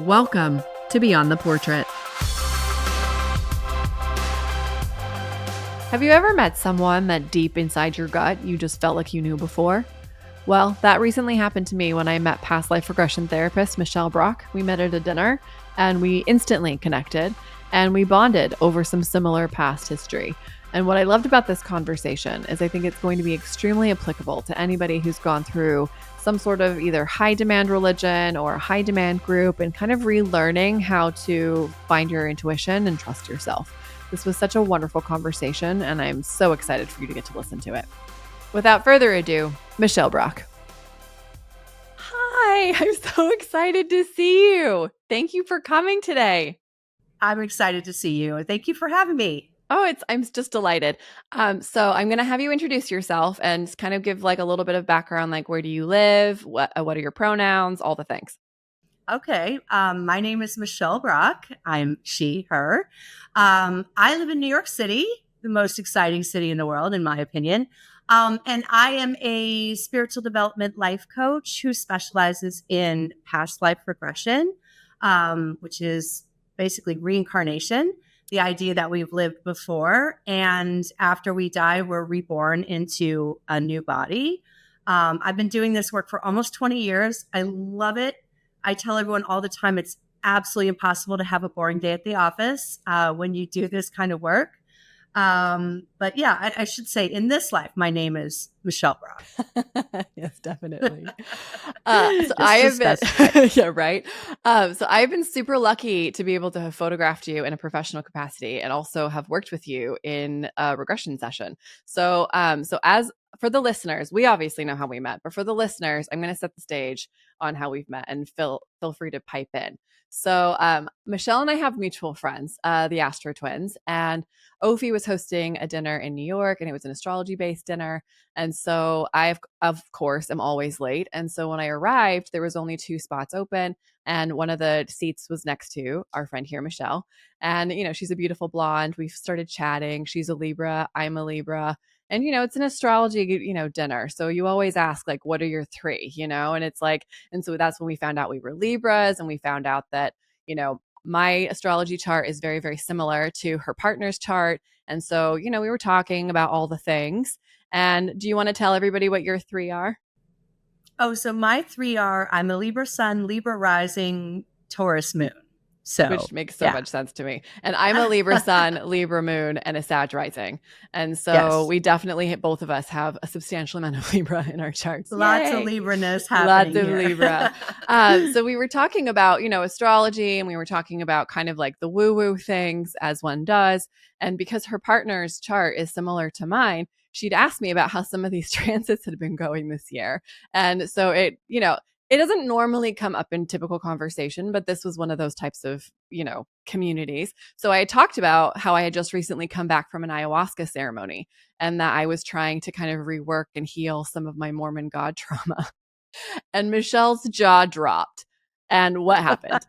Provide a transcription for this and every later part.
Welcome to Beyond the Portrait. Have you ever met someone that deep inside your gut you just felt like you knew before? Well, that recently happened to me when I met past life regression therapist Michelle Brock. We met at a dinner and we instantly connected and we bonded over some similar past history. And what I loved about this conversation is I think it's going to be extremely applicable to anybody who's gone through some sort of either high demand religion or high demand group and kind of relearning how to find your intuition and trust yourself. This was such a wonderful conversation, and I'm so excited for you to get to listen to it. Without further ado, Michelle Brock. Hi, I'm so excited to see you. Thank you for coming today. I'm excited to see you. Thank you for having me. I'm just delighted. So I'm going to have you introduce yourself and kind of give like a little bit of background, like where do you live? What are your pronouns? All the things. Okay. My name is Michelle Brock. I'm she, her. I live in New York City, the most exciting city in the world, in my opinion. And I am a spiritual development life coach who specializes in past life regression, which is basically reincarnation. The idea that we've lived before, and after we die, we're reborn into a new body. I've been doing this work for almost 20 years. I love it. I tell everyone all the time, it's absolutely impossible to have a boring day at the office when you do this kind of work. But yeah, I should say in this life, my name is Michelle Brock. Yes, definitely. So I have been, yeah, right. So I've been super lucky to be able to have photographed you in a professional capacity and also have worked with you in a regression session. So as for the listeners, we obviously know how we met, but for the listeners, I'm going to set the stage on how we've met and feel free to pipe in. So Michelle and I have mutual friends, the Astro twins, and Ophi was hosting a dinner in New York, and it was an astrology-based dinner. And so I, of course, am always late. And so when I arrived, there was only 2 spots open, and one of the seats was next to our friend here, Michelle. And, she's a beautiful blonde. We started chatting. She's a Libra. I'm a Libra. And, it's an astrology, dinner. So you always ask, like, what are your 3, and it's like, and so that's when we found out we were Libras, and we found out that, my astrology chart is very, very similar to her partner's chart. And so, we were talking about all the things. And do you want to tell everybody what your 3 are? Oh, so my 3 are, I'm a Libra sun, Libra rising, Taurus moon. So, which makes so much sense to me. And I'm a Libra sun, Libra moon, and a Sag rising. And so we definitely, both of us have a substantial amount of Libra in our charts. Lots of Libra-ness happening. Lots of Libra. So we were talking about, astrology, and we were talking about kind of like the woo-woo things as one does. And because her partner's chart is similar to mine, she'd asked me about how some of these transits had been going this year. And so it doesn't normally come up in typical conversation, but this was one of those types of, communities. So I had talked about how I had just recently come back from an ayahuasca ceremony and that I was trying to kind of rework and heal some of my Mormon God trauma. And Michelle's jaw dropped. And what happened?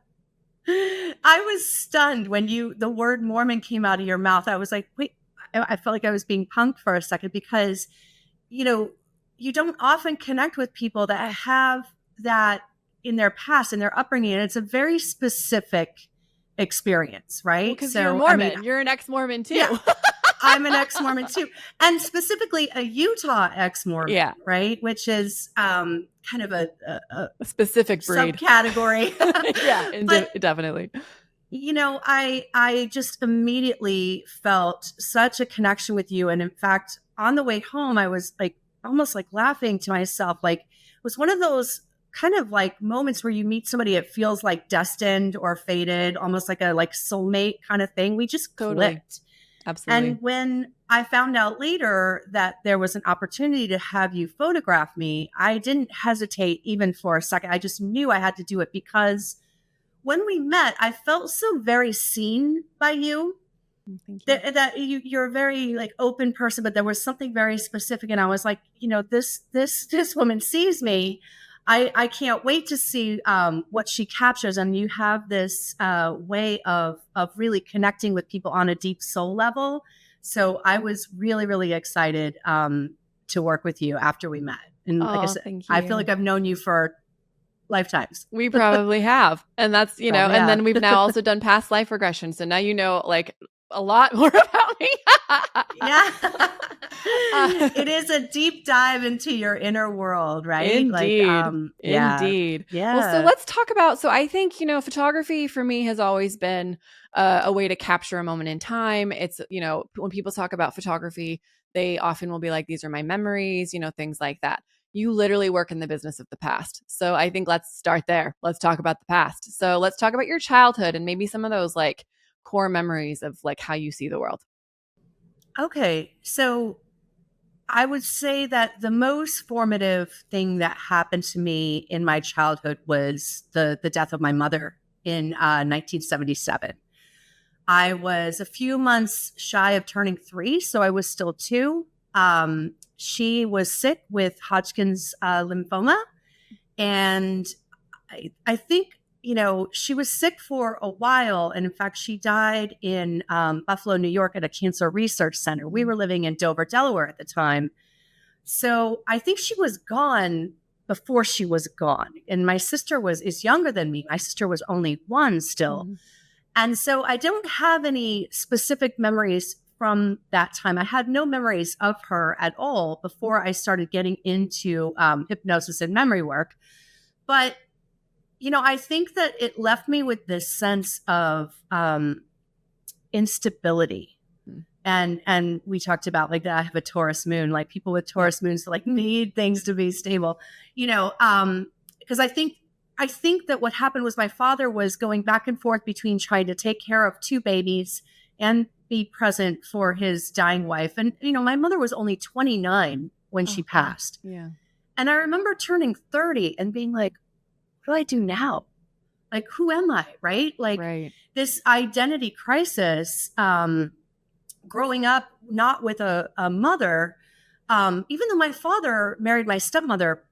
I was stunned when the word Mormon came out of your mouth. I was like, wait, I felt like I was being punked for a second because, you don't often connect with people that have that in their past, in their upbringing, and it's a very specific experience, right? Because you're Mormon. You're an ex-Mormon too. Yeah, I'm an ex-Mormon too, and specifically a Utah ex-Mormon, right? Which is kind of a specific breed subcategory. Definitely. I just immediately felt such a connection with you, and in fact, on the way home, I was like almost like laughing to myself, like it was one of those kind of like moments where you meet somebody, it feels like destined or fated, almost like a soulmate kind of thing. We just clicked. Absolutely. And when I found out later that there was an opportunity to have you photograph me, I didn't hesitate even for a second. I just knew I had to do it because when we met, I felt so very seen by you. Thank you. That you're a very like open person, but there was something very specific, and I was like, this woman sees me. I can't wait to see what she captures. And you have this way of really connecting with people on a deep soul level. So I was really, really excited to work with you after we met. And like I said, I feel like I've known you for lifetimes. We probably have. And that's, Probably and have. then we've now also done past life regression. So now you know like a lot more about me. Yeah. It is a deep dive into your inner world, right? Like, Indeed. yeah. Indeed. Well, so Yeah. let's talk about, so I think, photography for me has always been a way to capture a moment in time. It's, when people talk about photography, they often will be like, these are my memories, things like that. You literally work in the business of the past. So I think let's start there. Let's talk about the past. So let's talk about your childhood and maybe some of those like core memories of like how you see the world. Okay. So I would say that the most formative thing that happened to me in my childhood was the death of my mother in 1977. I was a few months shy of turning 3, so I was still 2. She was sick with Hodgkin's lymphoma, and I think, she was sick for a while. And in fact, she died in Buffalo, New York at a cancer research center. We were living in Dover, Delaware at the time. So I think she was gone before she was gone. And my sister is younger than me. My sister was only 1 still. Mm-hmm. And so I don't have any specific memories from that time. I had no memories of her at all before I started getting into hypnosis and memory work. But, I think that it left me with this sense of instability. And we talked about like that I have a Taurus moon, like people with Taurus moons like need things to be stable, because I think that what happened was my father was going back and forth between trying to take care of 2 babies and be present for his dying wife. And, my mother was only 29 when she passed. Yeah. And I remember turning 30 and being like, what do I do now? Like, who am I? Right. Like this identity crisis, growing up not with a mother, even though my father married my stepmother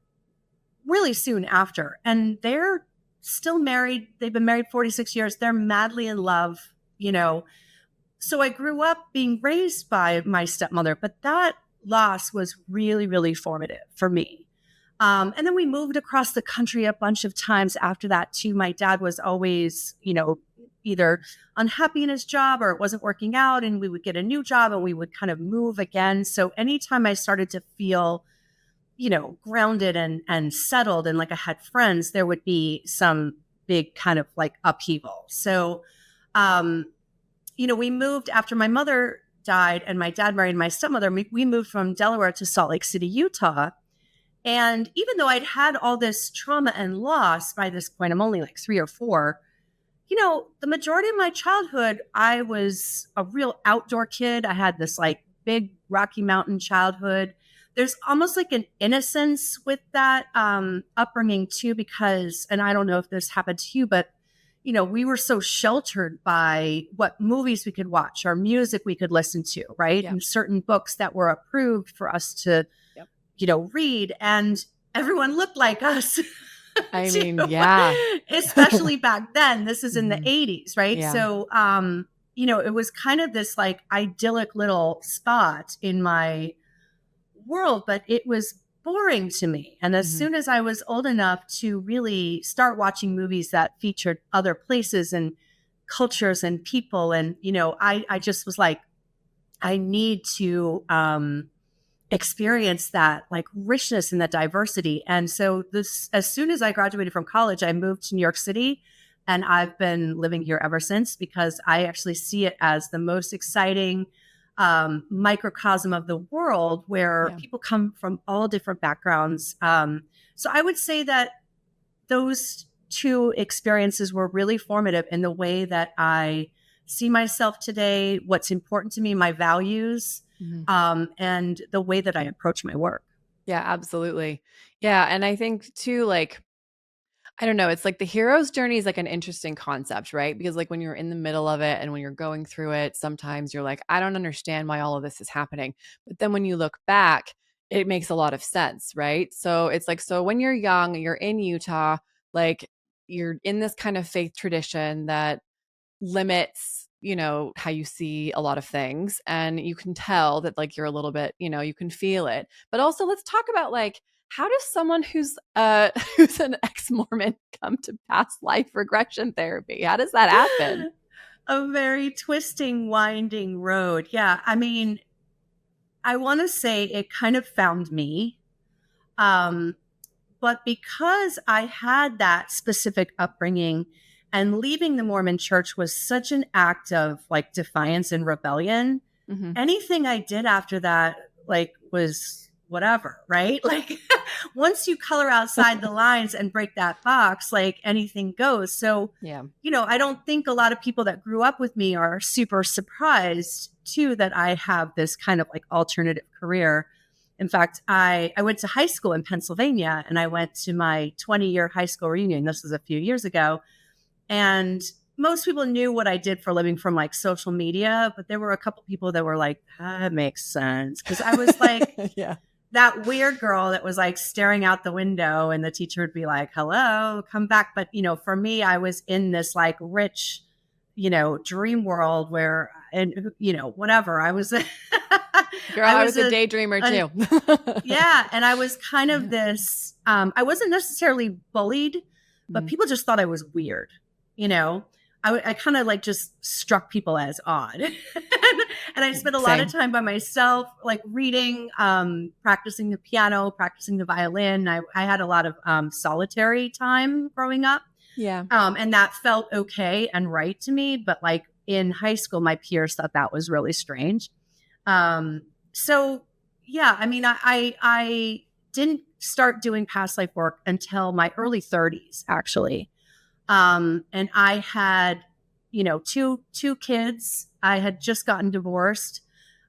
really soon after, and they're still married. They've been married 46 years. They're madly in love, So I grew up being raised by my stepmother, but that loss was really, really formative for me. And then we moved across the country a bunch of times after that too. My dad was always, either unhappy in his job or it wasn't working out, and we would get a new job and we would kind of move again. So anytime I started to feel, grounded and settled and like I had friends, there would be some big kind of like upheaval. So, we moved after my mother died and my dad married my stepmother. We moved from Delaware to Salt Lake City, Utah. And even though I'd had all this trauma and loss by this point, I'm only like 3 or 4. The majority of my childhood, I was a real outdoor kid. I had this like big Rocky Mountain childhood. There's almost like an innocence with that upbringing too, because, and I don't know if this happened to you, but, we were so sheltered by what movies we could watch or music we could listen to, right? Yeah. And certain books that were approved for us to, read. And everyone looked like us. I mean, yeah. Especially back then. This is in the Mhm. 80s, right? Yeah. So, it was kind of this like idyllic little spot in my world, but it was boring to me. And as soon as I was old enough to really start watching movies that featured other places and cultures and people, and, I just was like, I need to experience that like richness and that diversity. And so as soon as I graduated from college, I moved to New York City, and I've been living here ever since because I actually see it as the most exciting microcosm of the world where people come from all different backgrounds. So I would say that those 2 experiences were really formative in the way that I see myself today, what's important to me, my values, and the way that I approach my work. Yeah, absolutely. Yeah. And I think too, like, I don't know, it's like the hero's journey is like an interesting concept, right? Because like when you're in the middle of it and when you're going through it, sometimes you're like, I don't understand why all of this is happening. But then when you look back, it makes a lot of sense, right? So it's like, so when you're young, you're in Utah, like you're in this kind of faith tradition that limits how you see a lot of things, and you can tell that like you're a little bit, you can feel it. But also let's talk about like, how does someone who's who's an ex-Mormon come to past life regression therapy? How does that happen? A very twisting, winding road. Yeah. I mean, I want to say it kind of found me. Um, but because I had that specific upbringing and leaving the Mormon church was such an act of like defiance and rebellion, Mm-hmm. anything I did after that, like, was whatever, right? Like, once you color outside the lines and break that box, like anything goes. So, Yeah. I don't think a lot of people that grew up with me are super surprised too that I have this kind of like alternative career. In fact, I went to high school in Pennsylvania, and I went to my 20-year high school reunion. This was a few years ago. And most people knew what I did for a living from like social media, but there were a couple people that were like, that makes sense. Because I was like Yeah. that weird girl that was like staring out the window, and the teacher would be like, hello, come back. But, for me, I was in this like rich, dream world where, and, whatever. I was, Girl, I was a daydreamer too. yeah. And I was kind of this, I wasn't necessarily bullied, but people just thought I was weird. I kind of like just struck people as odd. And I spent a lot of time by myself, like reading, practicing the piano, practicing the violin. I had a lot of solitary time growing up. Yeah. And that felt okay and right to me. But like in high school, my peers thought that was really strange. So yeah, I mean, I didn't start doing past life work until my early 30s, actually. And I had, two kids. I had just gotten divorced.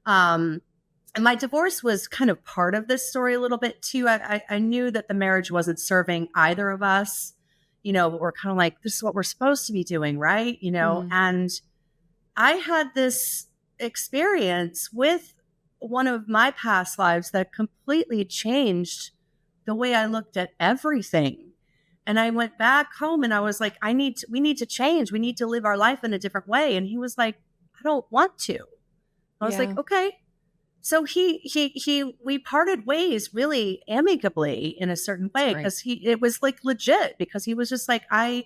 And my divorce was kind of part of this story a little bit too. I knew that the marriage wasn't serving either of us, but we're kind of like, this is what we're supposed to be doing, right? And I had this experience with one of my past lives that completely changed the way I looked at everything. And I went back home and I was like, we need to change. We need to live our life in a different way. And he was like, I don't want to. I was like, okay. So we parted ways really amicably in a certain way, because it was like legit, because he was just like, I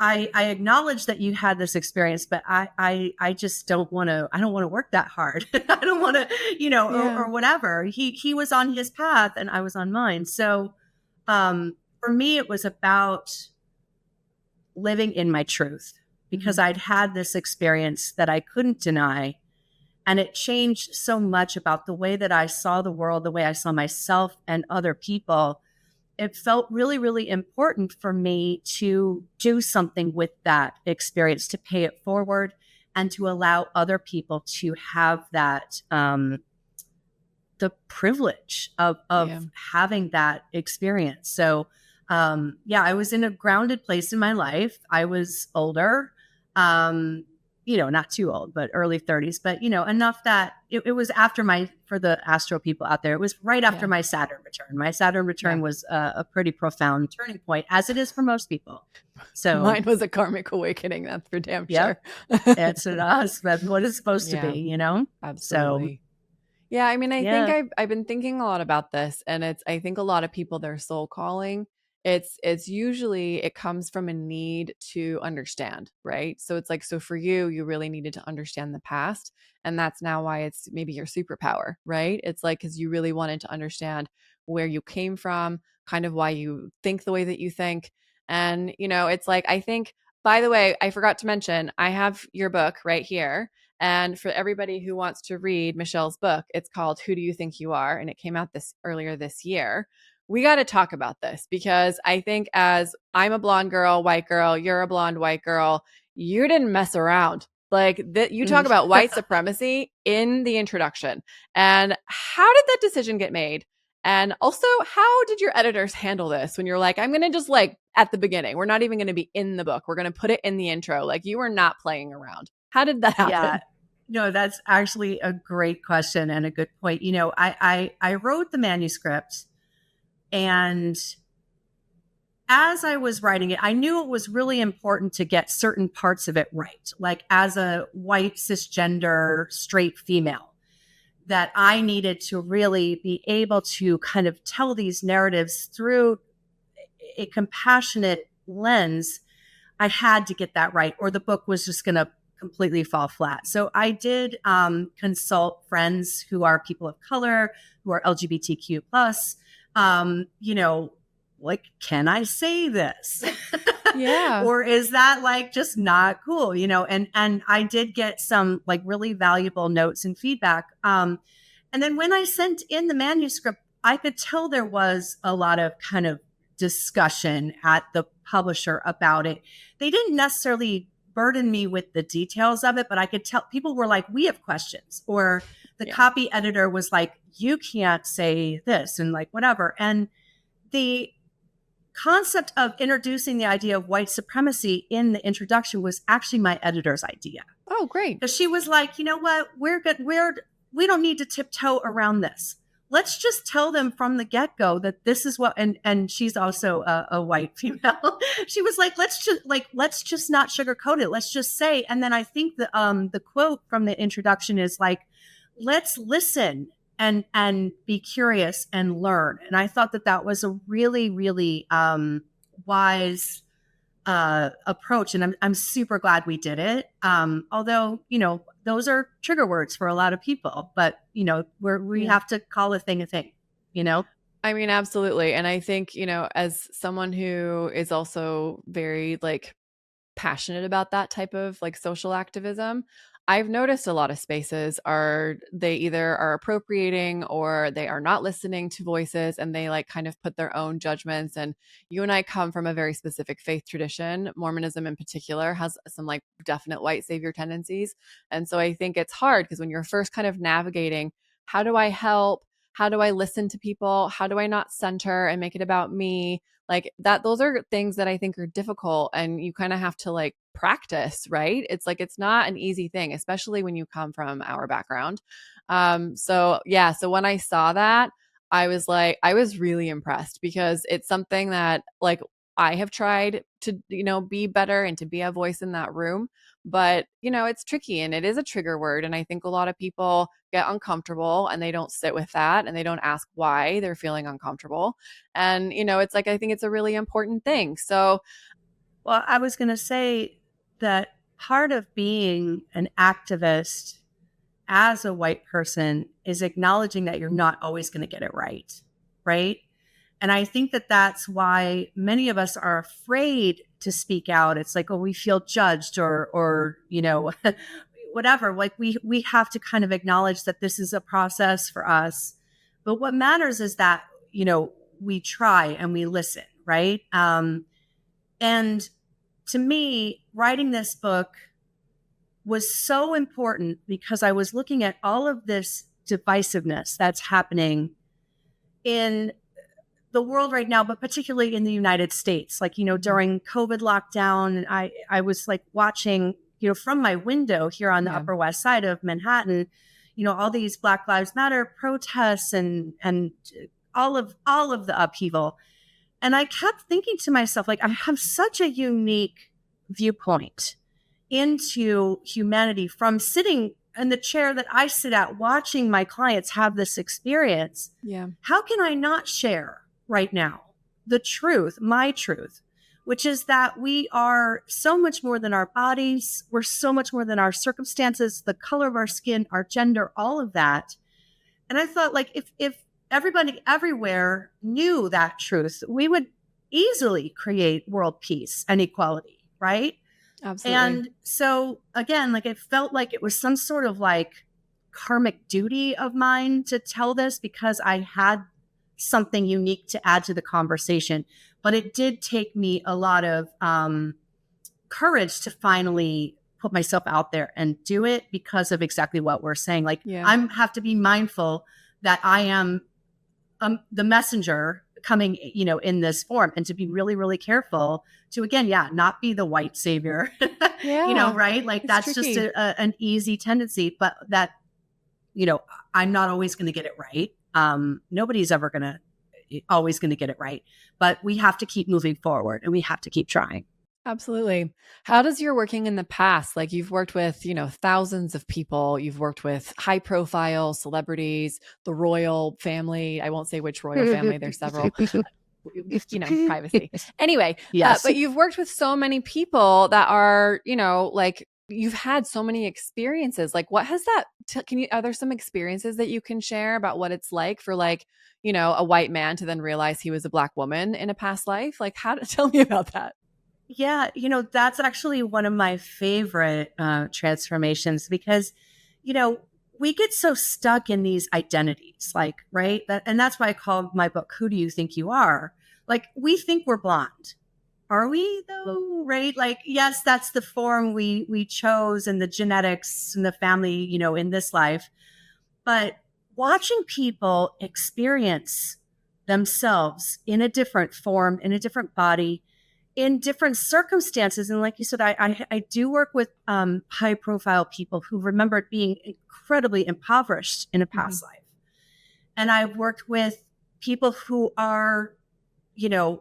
acknowledge that you had this experience, but I just don't want to work that hard. I don't want to, or whatever. He was on his path and I was on mine. So, for me, it was about living in my truth, because I'd had this experience that I couldn't deny. And it changed so much about the way that I saw the world, the way I saw myself and other people. It felt really, really important for me to do something with that experience, to pay it forward, and to allow other people to have that, the privilege of having that experience. So, I was in a grounded place in my life. I was older, not too old, but early 30s, but, enough that it was after for the astro people out there, it was right after my Saturn return. My Saturn return was a pretty profound turning point, as it is for most people. So mine was a karmic awakening. That's for damn sure. It's us. That's what it's supposed to be, Absolutely. So, yeah. I mean, I think I've been thinking a lot about this, and I think a lot of people, their soul calling, it's usually, it comes from a need to understand, right? So it's like, so for you really needed to understand the past, and that's now why it's maybe your superpower, right? It's like, because you really wanted to understand where you came from, kind of why you think the way that you think. And, it's like, I think, by the way, I forgot to mention, I have your book right here. And for everybody who wants to read Michelle's book, it's called Who Do You Think You Are? And it came out earlier this year. We got to talk about this, because I think, as I'm a blonde girl, white girl, you're a blonde, white girl, you didn't mess around. Like you talk about white supremacy in the introduction. And how did that decision get made? And also, how did your editors handle this when you're like, I'm going to just, like, at the beginning, we're not even going to be in the book, we're going to put it in the intro. Like, you were not playing around. How did that happen? Yeah. No, that's actually a great question and a good point. I wrote the manuscript, and as I was writing it, I knew it was really important to get certain parts of it right. Like as a white, cisgender, straight female, that I needed to really be able to kind of tell these narratives through a compassionate lens. I had to get that right, or the book was just going to completely fall flat. So I did consult friends who are people of color, who are LGBTQ plus. You know, like, can I say this? Yeah. Or is that like just not cool? You know, and I did get some like really valuable notes and feedback. And then when I sent in the manuscript, I could tell there was a lot of kind of discussion at the publisher about it. They didn't necessarily burden me with the details of it, but I could tell people were like, we have questions. Or the copy editor was like, you can't say this and like whatever. And the concept of introducing the idea of white supremacy in the introduction was actually my editor's idea. Oh, great. Because she was like, you know what, we're good. We don't need to tiptoe around this. Let's just tell them from the get-go that this is what, and she's also a white female. She was like, let's just not sugarcoat it. Let's just say. And then I think the quote from the introduction is like, let's listen and be curious and learn. And I thought that was a really, really wise approach. And I'm super glad we did it. Although, you know, those are trigger words for a lot of people, but you know, we have to call a thing, you know? I mean, absolutely. And I think, you know, as someone who is also very like passionate about that type of like social activism, I've noticed a lot of spaces they either are appropriating or they are not listening to voices, and they like kind of put their own judgments. And you and I come from a very specific faith tradition. Mormonism in particular has some like definite white savior tendencies. And so I think it's hard because when you're first kind of navigating, how do I help? How do I listen to people? How do I not center and make it about me? Like that, those are things that I think are difficult, and you kind of have to like practice, right? It's like, it's not an easy thing, especially when you come from our background. So yeah, so when I saw that, I was really impressed, because it's something that like I have tried to, you know, be better and to be a voice in that room. But, you know, it's tricky and it is a trigger word. And I think a lot of people get uncomfortable and they don't sit with that and they don't ask why they're feeling uncomfortable. And, you know, it's like, I think it's a really important thing. So, well, I was going to say that part of being an activist as a white person is acknowledging that you're not always going to get it right. Right. And I think that that's why many of us are afraid to speak out. It's like, oh, we feel judged or, you know, whatever. Like we have to kind of acknowledge that this is a process for us. But what matters is that, you know, we try and we listen. Right. And to me, writing this book was so important because I was looking at all of this divisiveness that's happening in the world right now, but particularly in the United States. Like, you know, during COVID lockdown, I was like watching, you know, from my window here on the Upper West Side of Manhattan, you know, all these Black Lives Matter protests and all of the upheaval. And I kept thinking to myself, like, I have such a unique viewpoint into humanity from sitting in the chair that I sit at, watching my clients have this experience. yeah. How can I not share right now the truth, my truth, which is that we are so much more than our bodies. We're so much more than our circumstances, the color of our skin, our gender, all of that. And I thought, like, if everybody everywhere knew that truth, we would easily create world peace and equality, right? Absolutely. And so again, like, it felt like it was some sort of like karmic duty of mine to tell this because I had something unique to add to the conversation. But it did take me a lot of courage to finally put myself out there and do it because of exactly what we're saying. Like, I have to be mindful that I am the messenger coming, you know, in this form, and to be really, really careful to, again, not be the white savior, you know, right? Like, that's tricky. Just an easy tendency, but that, you know, I'm not always going to get it right. Nobody's ever going to always going to get it right, but we have to keep moving forward and we have to keep trying. Absolutely. How does your working in the past, like you've worked with, thousands of people, you've worked with high profile celebrities, the royal family. I won't say which royal family, there's several, privacy. Anyway, Yes. but you've worked with so many people that are, like you've had so many experiences. Like what has that, are there some experiences that you can share about what it's like for like, a white man to then realize he was a Black woman in a past life? Like tell me about that. Yeah, that's actually one of my favorite transformations because, you know, we get so stuck in these identities, like, right? And that's why I called my book, Who Do You Think You Are? Like, we think we're blonde. Are we though? Right? Like, yes, that's the form we chose and the genetics and the family, in this life. But watching people experience themselves in a different form, in a different body, in different circumstances. And like you said, I do work with high profile people who remembered being incredibly impoverished in a past life. And I've worked with people who are,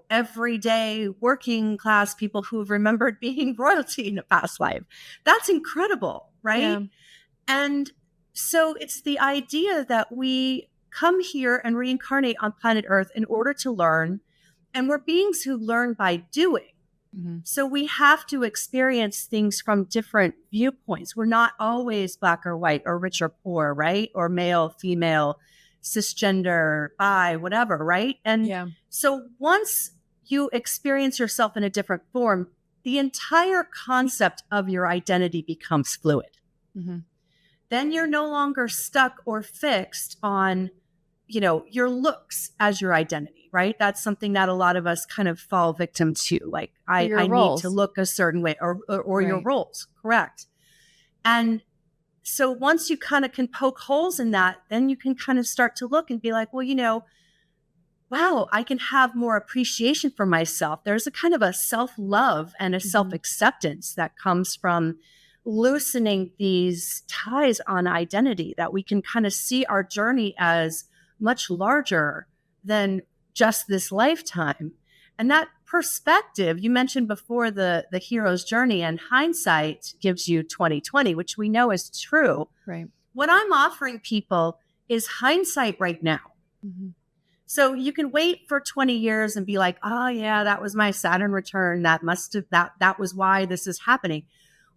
everyday working class people who have remembered being royalty in a past life. That's incredible, right? Yeah. And so it's the idea that we come here and reincarnate on planet Earth in order to learn. And we're beings who learn by doing. So we have to experience things from different viewpoints. We're not always Black or white or rich or poor, right? Or male, female, cisgender, bi, whatever, right? And so once you experience yourself in a different form, the entire concept of your identity becomes fluid. Then you're no longer stuck or fixed on, your looks as your identity, right? That's something that a lot of us kind of fall victim to. Like, I need to look a certain way or right. Your roles, correct. And so once you kind of can poke holes in that, then you can kind of start to look and be like, well, wow, I can have more appreciation for myself. There's a kind of a self-love and a self-acceptance that comes from loosening these ties on identity, that we can kind of see our journey as much larger than just this lifetime. And that perspective, you mentioned before the hero's journey, and hindsight gives you 2020, which we know is true. Right. What I'm offering people is hindsight right now. So you can wait for 20 years and be like, oh yeah, that was my Saturn return. That was why this is happening.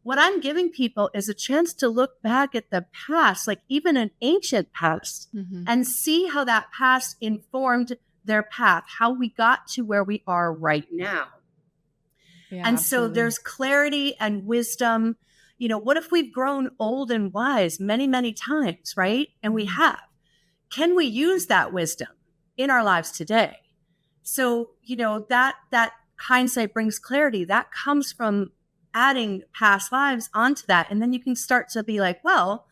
What I'm giving people is a chance to look back at the past, like even an ancient past, and see how that past informed their path, how we got to where we are right now. Yeah, and absolutely. So there's clarity and wisdom. What if we've grown old and wise many, many times, right? And we have. Can we use that wisdom in our lives today? So, that hindsight brings clarity. That comes from adding past lives onto that. And then you can start to be like, well,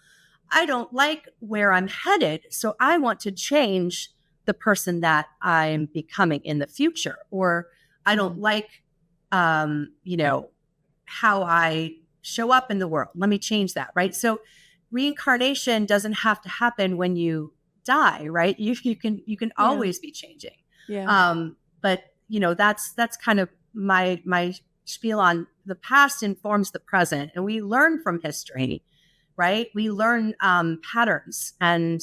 I don't like where I'm headed, so I want to change the person that I'm becoming in the future. Or I don't like, how I show up in the world. Let me change that, right? So reincarnation doesn't have to happen when you die, right? You can always be changing. Yeah. But that's kind of my spiel on the past informs the present, and we learn from history, right? We learn patterns and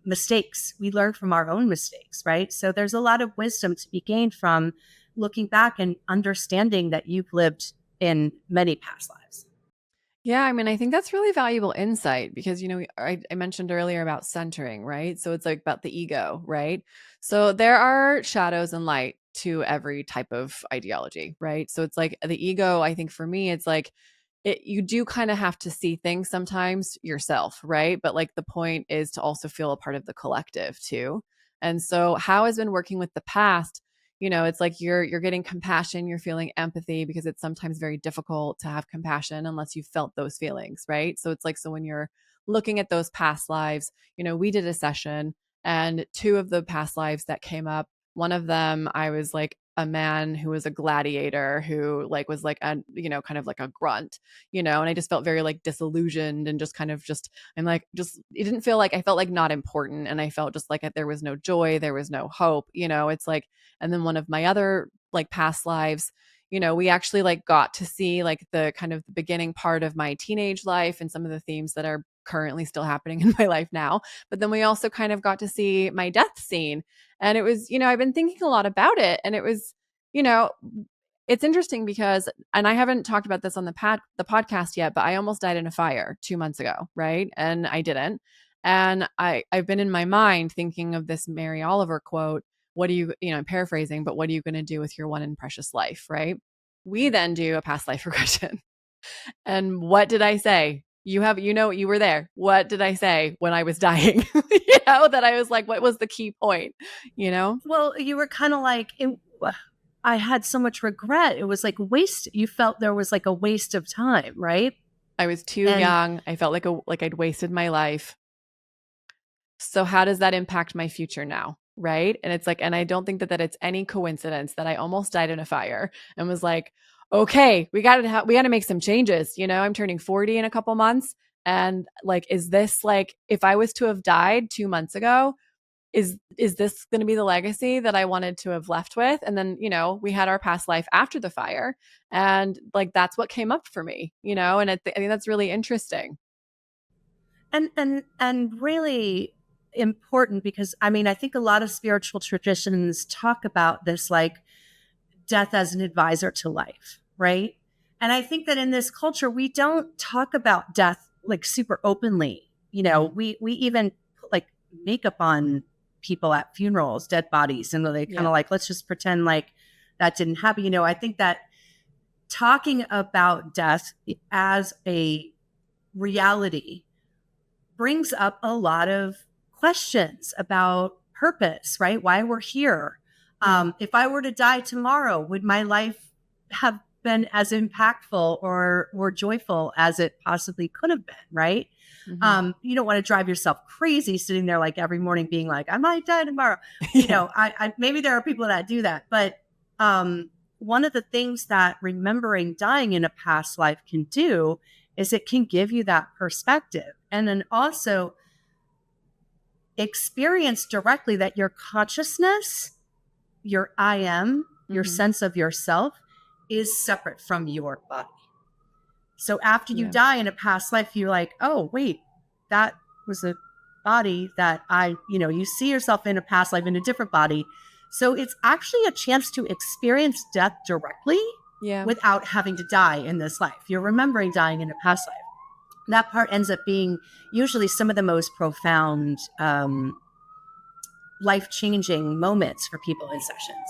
mistakes. We learn from our own mistakes, right? So there's a lot of wisdom to be gained from looking back and understanding that you've lived in many past lives. Yeah, I mean, I think that's really valuable insight because, I mentioned earlier about centering, right? So it's like about the ego, right? So there are shadows and light to every type of ideology, right? So it's like the ego, I think for me, it's like you do kind of have to see things sometimes yourself, right? But like the point is to also feel a part of the collective too. And so how has been working with the past? It's like you're getting compassion, you're feeling empathy because it's sometimes very difficult to have compassion unless you've felt those feelings, right? So it's like, so when you're looking at those past lives, we did a session and two of the past lives that came up, one of them, I was like a man who was a gladiator who like was like a, kind of like a grunt, and I just felt very like disillusioned and just kind of just, I'm like, just, it didn't feel like, I felt like not important. And I felt just like there was no joy, there was no hope, it's like, and then one of my other like past lives, we actually like got to see like the kind of the beginning part of my teenage life and some of the themes that are currently still happening in my life now. But then we also kind of got to see my death scene. And it was, I've been thinking a lot about it. And it was, you know, it's interesting because, and I haven't talked about this on the podcast yet, but I almost died in a fire 2 months ago, right? And I didn't. And I've been in my mind thinking of this Mary Oliver quote. What do you, I'm paraphrasing, but what are you going to do with your one and precious life, right? We then do a past life regression. And what did I say? You were there. What did I say when I was dying? That I was like, what was the key point? Well, you were kind of like, I had so much regret. It was like waste. You felt there was like a waste of time, right? I was too young. I felt like I'd wasted my life. So how does that impact my future now? Right. And it's like, and I don't think that it's any coincidence that I almost died in a fire and was like, okay, we got to make some changes. I'm turning 40 in a couple months. And like, is this like, if I was to have died 2 months ago, is this going to be the legacy that I wanted to have left with? And then, we had our past life after the fire, and like, that's what came up for me, and I think that's really interesting. And really important, because I mean, I think a lot of spiritual traditions talk about this, like death as an advisor to life, right? And I think that in this culture, we don't talk about death like super openly. We even put like makeup on people at funerals, dead bodies, and they kind of like, let's just pretend like that didn't happen. I think that talking about death as a reality brings up a lot of questions about purpose, right? Why we're here. If I were to die tomorrow, would my life have been as impactful or joyful as it possibly could have been, right? Mm-hmm. You don't want to drive yourself crazy sitting there like every morning being like, I might die tomorrow. I maybe there are people that do that, but one of the things that remembering dying in a past life can do is it can give you that perspective, and then also experience directly that your consciousness, your I am, your sense of yourself is separate from your body. So after you die in a past life, you're like, oh, wait, that was a body that you see yourself in a past life in a different body. So it's actually a chance to experience death directly without having to die in this life. You're remembering dying in a past life. That part ends up being usually some of the most profound, life-changing moments for people in sessions.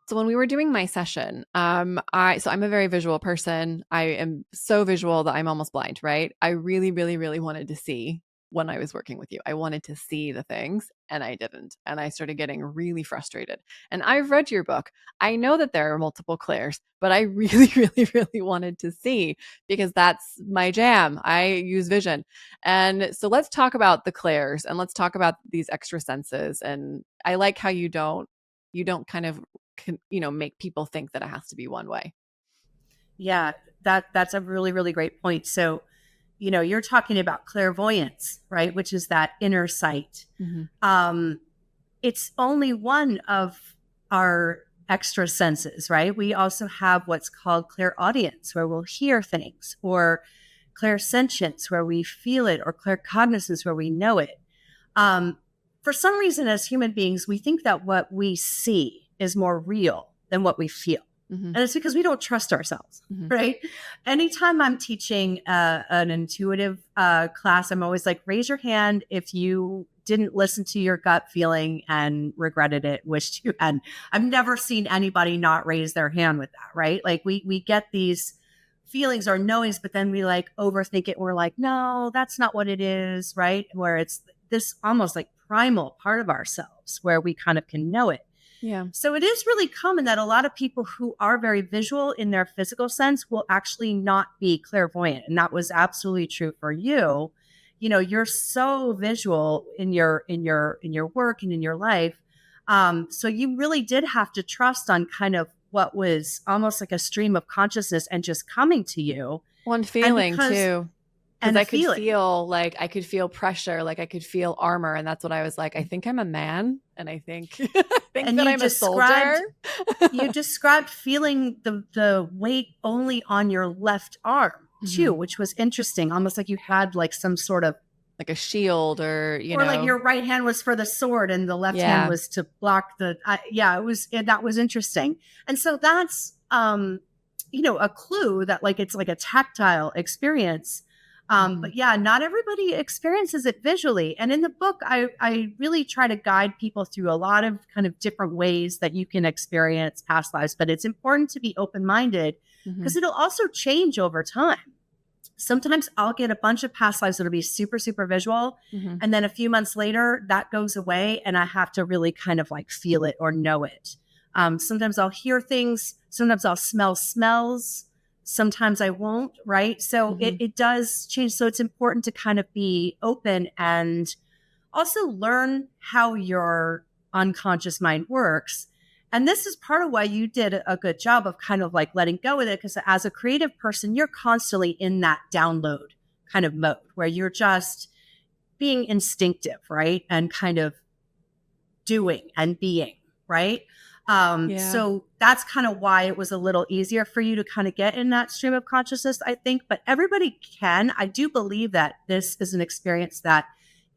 So when we were doing my session, I'm a very visual person. I am so visual that I'm almost blind, right? I really, really, really wanted to see when I was working with you. I wanted to see the things and I didn't. And I started getting really frustrated. And I've read your book. I know that there are multiple Claires, but I really, really, really wanted to see because that's my jam. I use vision. And so let's talk about the Claires and let's talk about these extra senses. And I like how you don't kind of make people think that it has to be one way. Yeah, that's a really, really great point. So, you're talking about clairvoyance, right? Which is that inner sight. Mm-hmm. It's only one of our extra senses, right? We also have what's called clairaudience, where we'll hear things, or clairsentience, where we feel it, or claircognizance, where we know it. For some reason, as human beings, we think that what we see is more real than what we feel. Mm-hmm. And it's because we don't trust ourselves, right? Anytime I'm teaching an intuitive class, I'm always like, raise your hand if you didn't listen to your gut feeling and regretted it, wished you had. I've never seen anybody not raise their hand with that, right? Like we get these feelings or knowings, but then we like overthink it. We're like, no, that's not what it is, right? Where it's this almost like primal part of ourselves where we kind of can know it. Yeah. So it is really common that a lot of people who are very visual in their physical sense will actually not be clairvoyant. And that was absolutely true for you. You're so visual in your work and in your life. So you really did have to trust on kind of what was almost like a stream of consciousness and just coming to you. One And feeling because, too. Because and a I could feeling. feel like I could feel pressure, like I could feel armor. And that's what I was like, I think I'm a man. And I think And that I'm a soldier. you described feeling the weight only on your left arm too, which was interesting. Almost like you had like some sort of like a shield or like your right hand was for the sword and the left hand was to block the that was interesting. And so that's a clue that like it's like a tactile experience. But yeah, not everybody experiences it visually. And in the book, I really try to guide people through a lot of kind of different ways that you can experience past lives. But it's important to be open-minded because it'll also change over time. Sometimes I'll get a bunch of past lives that'll be super, super visual. And then a few months later, that goes away and I have to really kind of like feel it or know it. Sometimes I'll hear things. Sometimes I'll smell smells. Sometimes I won't, right? So it does change. So it's important to kind of be open and also learn how your unconscious mind works. And this is part of why you did a good job of kind of like letting go with it. Because as a creative person, you're constantly in that download kind of mode where you're just being instinctive, right? And kind of doing and being, right? So that's kind of why it was a little easier for you to kind of get in that stream of consciousness, I think. But everybody can. I do believe that this is an experience that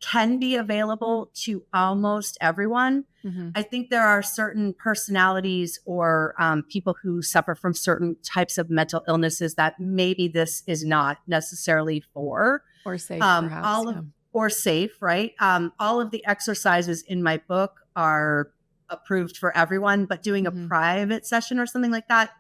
can be available to almost everyone. I think there are certain personalities or people who suffer from certain types of mental illnesses that maybe this is not necessarily for. Or safe, perhaps. Or safe, right? All of the exercises in my book are approved for everyone, but doing a private session or something like that.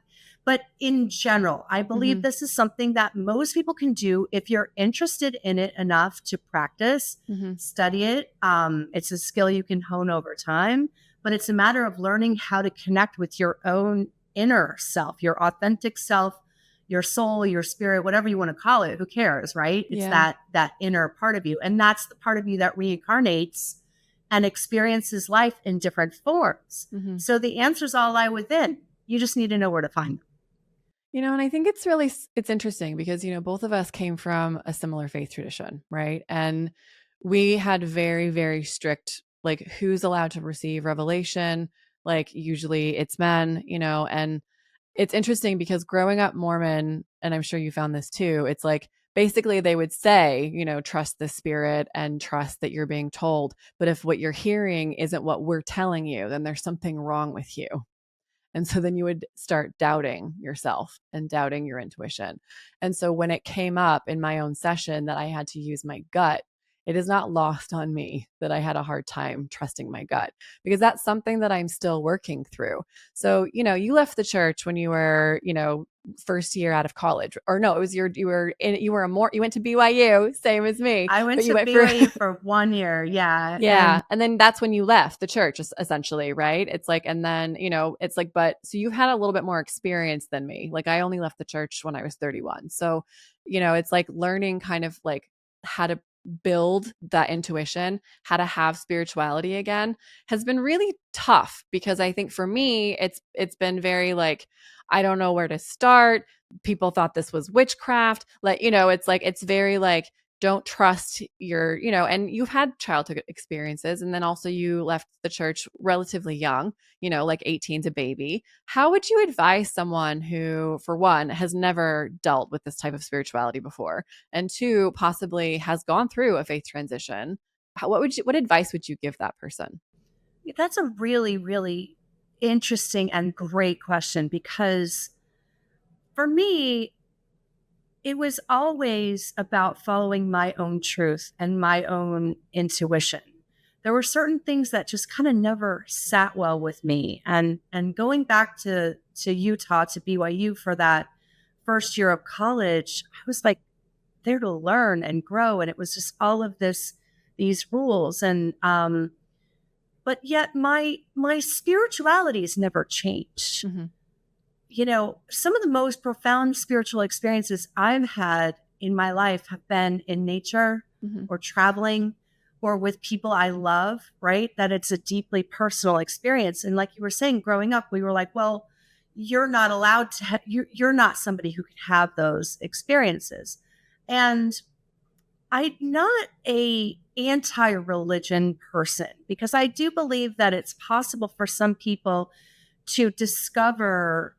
But in general, I believe this is something that most people can do if you're interested in it enough to practice, study it. It's a skill you can hone over time, but it's a matter of learning how to connect with your own inner self, your authentic self, your soul, your spirit, whatever you want to call it. Who cares, right? It's that inner part of you. And that's the part of you that reincarnates and experiences life in different forms. So the answers all lie within. You just need to know where to find them. And I think it's interesting because, both of us came from a similar faith tradition, right? And we had very, very strict, like, who's allowed to receive revelation. Like, usually it's men, and it's interesting because growing up Mormon, and I'm sure you found this too, it's like, basically they would say, trust the spirit and trust that you're being told. But if what you're hearing isn't what we're telling you, then there's something wrong with you. And so then you would start doubting yourself and doubting your intuition. And so when it came up in my own session that I had to use my gut, it is not lost on me that I had a hard time trusting my gut because that's something that I'm still working through. So, you left the church when you were, first year out of college, or no, it was you went to BYU, same as me. I went to BYU for 1 year. Yeah. Yeah. And then that's when you left the church, essentially, right? It's like, and then, it's like, but so you've had a little bit more experience than me. Like I only left the church when I was 31. So, it's like learning kind of like how to build that intuition, how to have spirituality again has been really tough because I think for me, it's been very like, I don't know where to start. People thought this was witchcraft. Like, it's like, it's very like, don't trust your, and you've had childhood experiences. And then also you left the church relatively young, like 18 to baby. How would you advise someone who, for one, has never dealt with this type of spirituality before, and two, possibly has gone through a faith transition? What advice would you give that person? That's a really, really interesting and great question because for me, it was always about following my own truth and my own intuition. There were certain things that just kind of never sat well with me. And going back to Utah, to BYU for that first year of college, I was like there to learn and grow. And it was just all of these rules. And but yet my spirituality has never changed. Some of the most profound spiritual experiences I've had in my life have been in nature or traveling or with people I love, right? That it's a deeply personal experience. And like you were saying, growing up, we were like, well, you're not allowed to, you're not somebody who can have those experiences. And I'm not a anti-religion person because I do believe that it's possible for some people to discover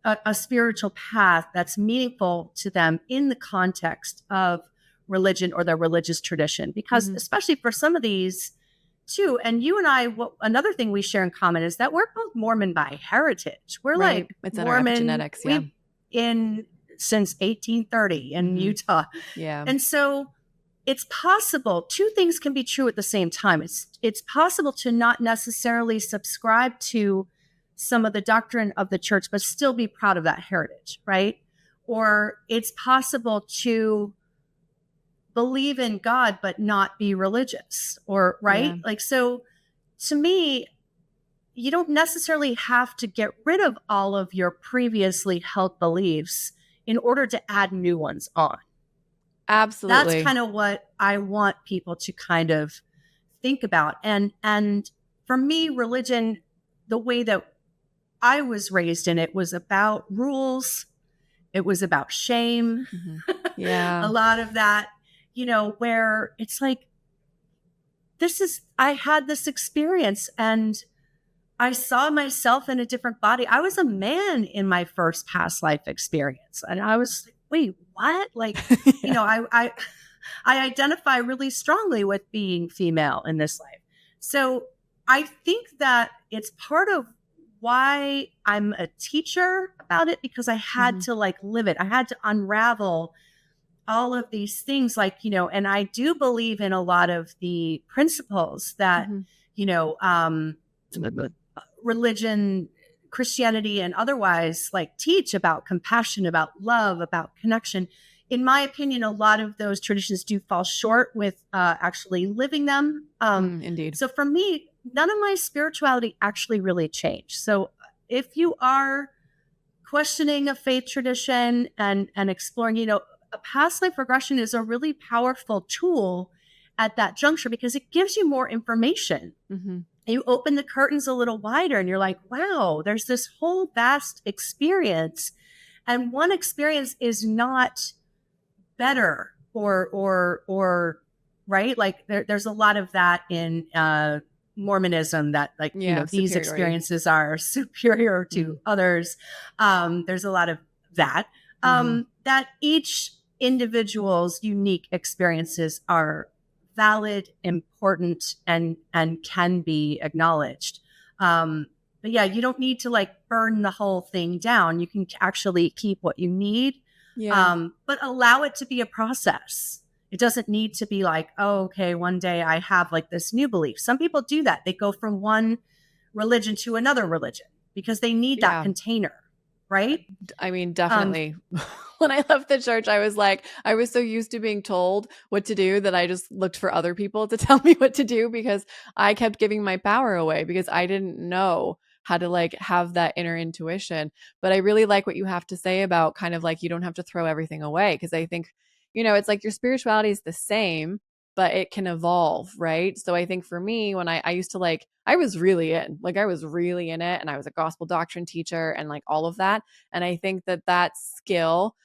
a spiritual path that's meaningful to them in the context of religion or their religious tradition. Because especially for some of these too, and you and I, another thing we share in common is that we're both Mormon by heritage. We're like it's Mormon in our epigenetics, yeah. in since 1830 in Utah. Yeah. And so it's possible, two things can be true at the same time. It's possible to not necessarily subscribe to some of the doctrine of the church, but still be proud of that heritage, right? Or it's possible to believe in God, but not be religious, or right? Yeah. Like, so to me, you don't necessarily have to get rid of all of your previously held beliefs in order to add new ones on. Absolutely. That's kind of what I want people to kind of think about. And for me, religion, the way that I was raised in it was about rules. It was about shame. Yeah. A lot of that, where it's like, I had this experience and I saw myself in a different body. I was a man in my first past life experience. And I was like, wait, what? Like, I identify really strongly with being female in this life. So I think that it's part of why I'm a teacher about it, because I had to like live it. I had to unravel all of these things, like, and I do believe in a lot of the principles that, religion, Christianity, and otherwise like teach about compassion, about love, about connection. In my opinion, a lot of those traditions do fall short with actually living them. Indeed. So for me, none of my spirituality actually really changed. So if you are questioning a faith tradition and exploring, a past life regression is a really powerful tool at that juncture because it gives you more information. You open the curtains a little wider and you're like, wow, there's this whole vast experience. And one experience is not better or right. Like there's a lot of that in Mormonism that like, these experiences are superior to others. There's a lot of that, that each individual's unique experiences are valid, important, and can be acknowledged. But yeah, you don't need to like burn the whole thing down. You can actually keep what you need, but allow it to be a process. It doesn't need to be like, oh, okay, one day I have like this new belief. Some people do that. They go from one religion to another religion because they need that container, right? I mean, definitely. When I left the church, I was like, I was so used to being told what to do that I just looked for other people to tell me what to do because I kept giving my power away because I didn't know how to like have that inner intuition. But I really like what you have to say about kind of like, you don't have to throw everything away. Cause I think, it's like your spirituality is the same, but it can evolve. Right. So I think for me, when I used to like, I was really in it, and I was a gospel doctrine teacher and like all of that. And I think that skill,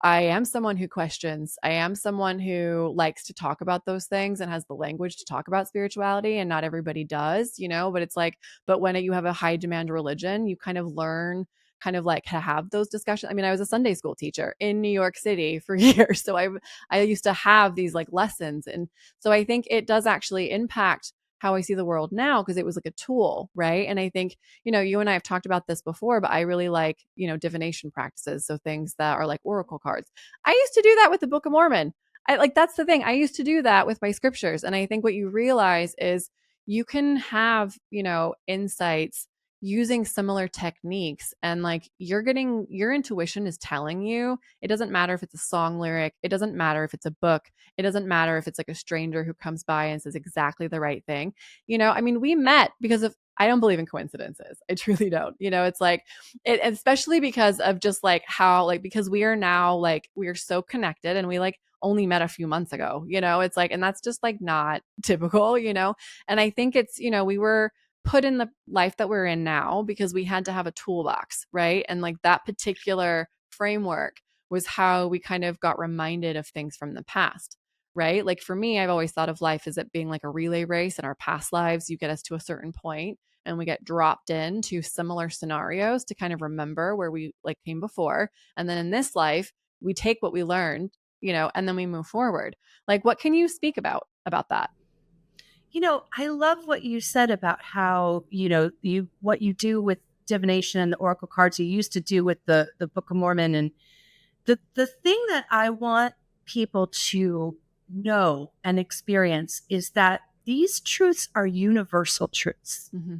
I am someone who questions. I am someone who likes to talk about those things and has the language to talk about spirituality, and not everybody does, but it's like, but when you have a high demand religion, you kind of learn kind of like to have those discussions. I mean, I was a Sunday school teacher in New York City for years. So I used to have these like lessons. And so I think it does actually impact how I see the world now because it was like a tool, right? And I think, you and I have talked about this before, but I really like, divination practices. So things that are like oracle cards. I used to do that with the Book of Mormon. That's the thing. I used to do that with my scriptures. And I think what you realize is you can have, insights using similar techniques, and like your intuition is telling you. It doesn't matter if it's a song lyric, it doesn't matter if it's a book, it doesn't matter if it's like a stranger who comes by and says exactly the right thing. I mean, we met because of I don't believe in coincidences. I truly don't. It's like it, especially because of just like how, like, because we are now, like, we are so connected, and we like only met a few months ago, it's like, and that's just like not typical, and I think it's, we were put in the life that we're in now because we had to have a toolbox, right? And like that particular framework was how we kind of got reminded of things from the past, right? Like for me, I've always thought of life as it being like a relay race. In our past lives, you get us to a certain point and we get dropped into similar scenarios to kind of remember where we like came before. And then in this life, we take what we learned, and then we move forward. Like, what can you speak about that? I love what you said about how, what you do with divination and the oracle cards you used to do with the Book of Mormon. And the thing that I want people to know and experience is that these truths are universal truths. Mm-hmm.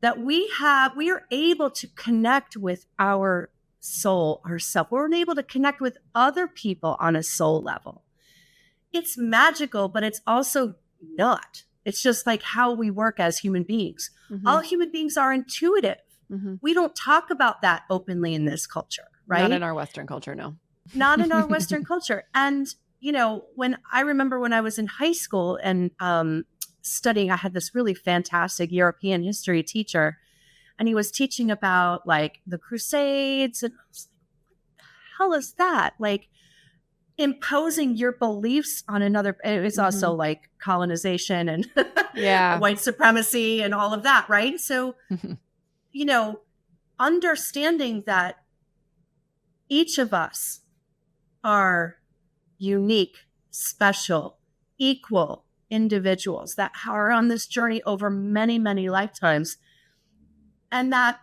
That we are able to connect with our soul, ourself. We're able to connect with other people on a soul level. It's magical, but it's also not. It's just like how we work as human beings. Mm-hmm. All human beings are intuitive. Mm-hmm. We don't talk about that openly in this culture, right? Not in our Western culture, no. Not in our Western culture. And, when I was in high school and studying, I had this really fantastic European history teacher, and he was teaching about like the Crusades. And I was like, what the hell is that? Like, imposing your beliefs on another. It was also like colonization and white supremacy and all of that, right? So, understanding that each of us are unique, special, equal individuals that are on this journey over many, many lifetimes, and that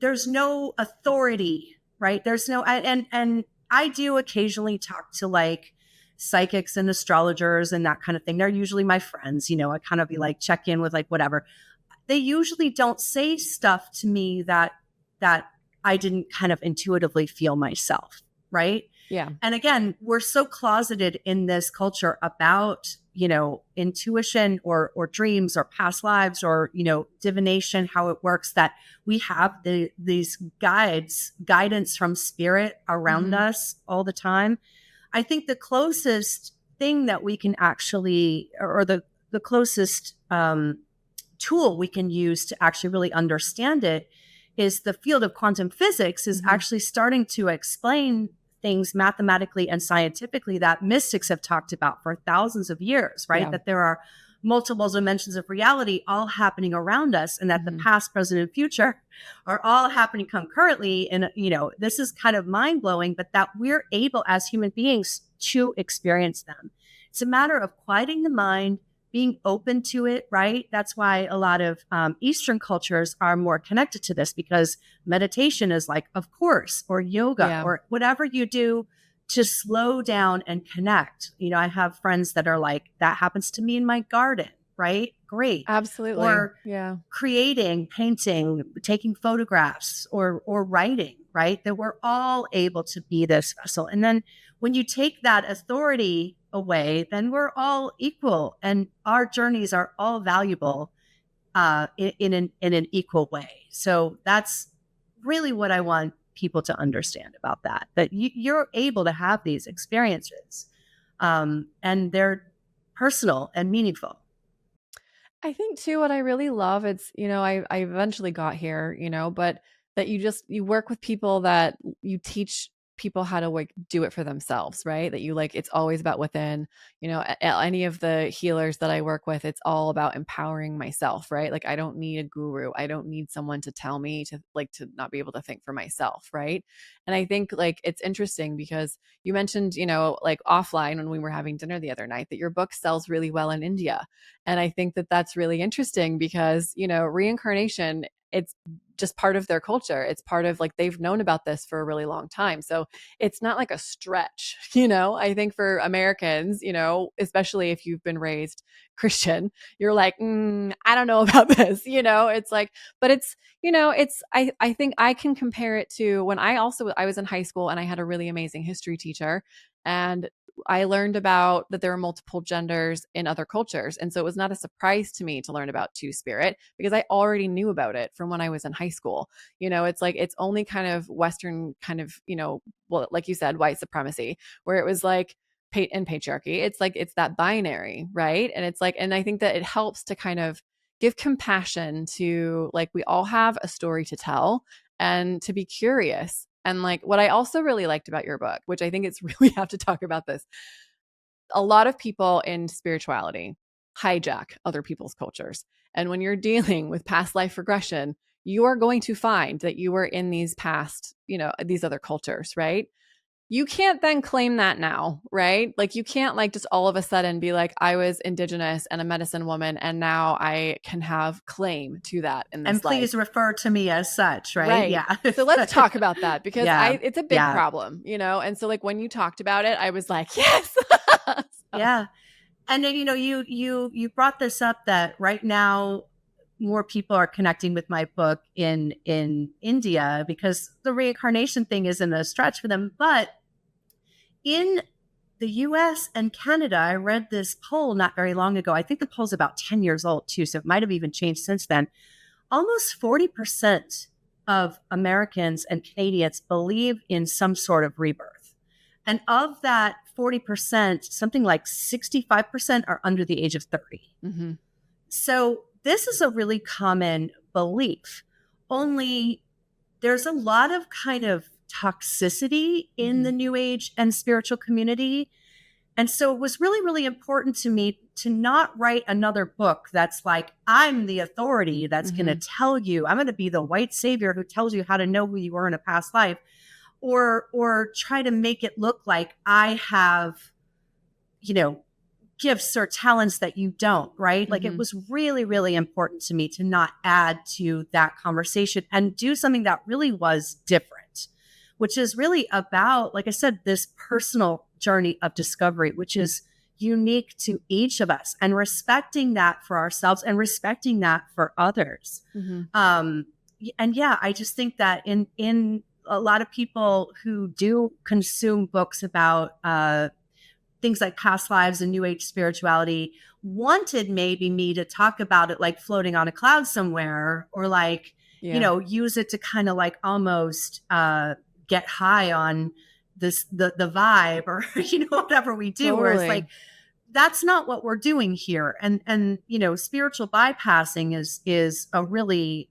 there's no authority, right? There's no, and I do occasionally talk to like psychics and astrologers and that kind of thing. They're usually my friends, I kind of be like, check in with like whatever. They usually don't say stuff to me that I didn't kind of intuitively feel myself, right? Yeah. And again, we're so closeted in this culture about, intuition or dreams or past lives or, divination, how it works, that we have these guidance from spirit around us all the time. I think the closest thing that we can actually, or the closest tool we can use to actually really understand it, is the field of quantum physics is actually starting to explain things mathematically and scientifically that mystics have talked about for thousands of years, right? Yeah. That there are multiple dimensions of reality all happening around us, and that the past, present, and future are all happening concurrently. And, this is kind of mind-blowing, but that we're able as human beings to experience them. It's a matter of quieting the mind, being open to it, right? That's why a lot of Eastern cultures are more connected to this, because meditation is like, of course, or yoga, or whatever you do to slow down and connect. I have friends that are like, that happens to me in my garden, right? Great. Absolutely. Or creating, painting, taking photographs, or writing, right? That we're all able to be this vessel. And then when you take that authority away, then we're all equal, and our journeys are all valuable in an equal way. So that's really what I want people to understand about that you're able to have these experiences, and they're personal and meaningful. I think too, what I really love, it's, I eventually got here, but that you work with people, that you teach people how to like do it for themselves, right? That you like, it's always about within, any of the healers that I work with, it's all about empowering myself, right? Like, I don't need a guru. I don't need someone to tell me to not be able to think for myself. Right. And I think like, it's interesting because you mentioned, like offline when we were having dinner the other night, that your book sells really well in India. And I think that that's really interesting because, reincarnation, it's just part of their culture. It's part of like, they've known about this for a really long time. So it's not like a stretch, I think for Americans, especially if you've been raised Christian, you're like, I don't know about this, it's like, but it's, I think I can compare it to when I was in high school and I had a really amazing history teacher. And I learned about that there are multiple genders in other cultures. And so it was not a surprise to me to learn about two spirit because I already knew about it from when I was in high school. It's like it's only kind of Western kind of, well, like you said, white supremacy, where it was like, and patriarchy, it's like it's that binary, right? And it's like, and I think that it helps to kind of give compassion to, like, we all have a story to tell, and to be curious. And like what I also really liked about your book, which I think it's really have to talk about this, a lot of people in spirituality hijack other people's cultures. And when you're dealing with past life regression, you are going to find that you were in these past, these other cultures, right? You can't then claim that now, right? Like you can't like just all of a sudden be like, I was indigenous and a medicine woman, and now I can have claim to that in this And please life. refer to me as such, right? Right. Yeah. So let's talk about that because Yeah. it's a big Yeah. problem, And so like when you talked about it, I was like, yes. So. Yeah. And then, you brought this up that right now more people are connecting with my book in India because the reincarnation thing isn't a stretch for them. But in the US and Canada, I read this poll not very long ago. I think the poll's about 10 years old too, so it might have even changed since then. Almost 40% of Americans and Canadians believe in some sort of rebirth. And of that 40%, something like 65% are under the age of 30. Mm-hmm. So this is a really common belief. Only there's a lot of kind of toxicity in the New Age and spiritual community. And so it was really, really important to me to not write another book that's like, I'm the authority that's going to tell you, I'm going to be the white savior who tells you how to know who you were in a past life, or try to make it look like I have, gifts or talents that you don't, right? Like it was really, really important to me to not add to that conversation and do something that really was different, which is really about, like I said, this personal journey of discovery, which is unique to each of us, and respecting that for ourselves and respecting that for others. And yeah, I just think that in a lot of people who do consume books about things like past lives and New Age spirituality wanted maybe me to talk about it like floating on a cloud somewhere, or like, use it to kind of like almost get high on the vibe, or, whatever we do. Totally. Where it's like, that's not what we're doing here. And spiritual bypassing is a really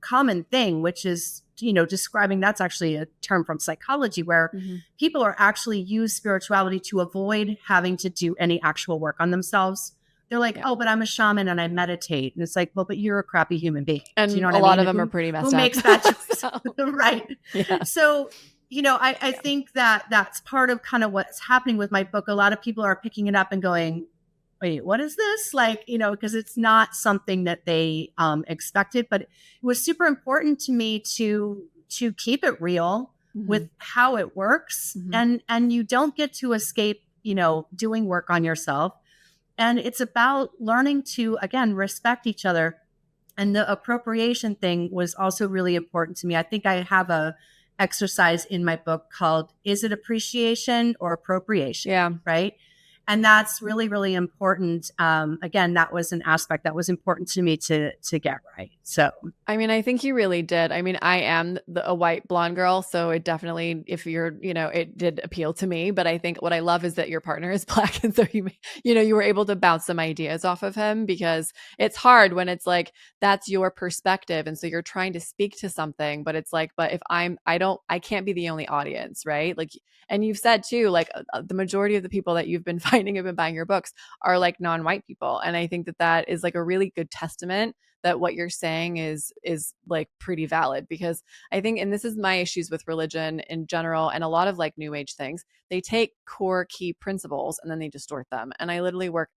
common thing, which is, describing, that's actually a term from psychology where people are actually use spirituality to avoid having to do any actual work on themselves. They're like, oh, but I'm a shaman and I meditate. And it's like, well, but you're a crappy human being. And do you know what a I lot mean? of them are pretty messed up. Who makes that choice? So, right. Yeah. So, I think that that's part of kind of what's happening with my book. A lot of people are picking it up and going, wait, what is this? Like, because it's not something that they expected, but it was super important to me to keep it real with how it works. And you don't get to escape, doing work on yourself. And it's about learning to, again, respect each other. And the appropriation thing was also really important to me. I think I have a exercise in my book called, is it appreciation or appropriation? Yeah. Right. And that's really, really important. Again, that was an aspect that was important to me to get right. So, I mean, I think you really did. I mean, I am a white blonde girl, so it definitely, if you're, it did appeal to me. But I think what I love is that your partner is Black, and so you were able to bounce some ideas off of him, because it's hard when it's like that's your perspective, and so you're trying to speak to something, but it's like, but if I can't be the only audience, right? Like, and you've said too, like the majority of the people that you've been finding have been buying your books are like non-white people, and I think that is like a really good testament that what you're saying is like pretty valid. Because I think, and this is my issues with religion in general and a lot of like new age things, they take core key principles and then they distort them. And I literally work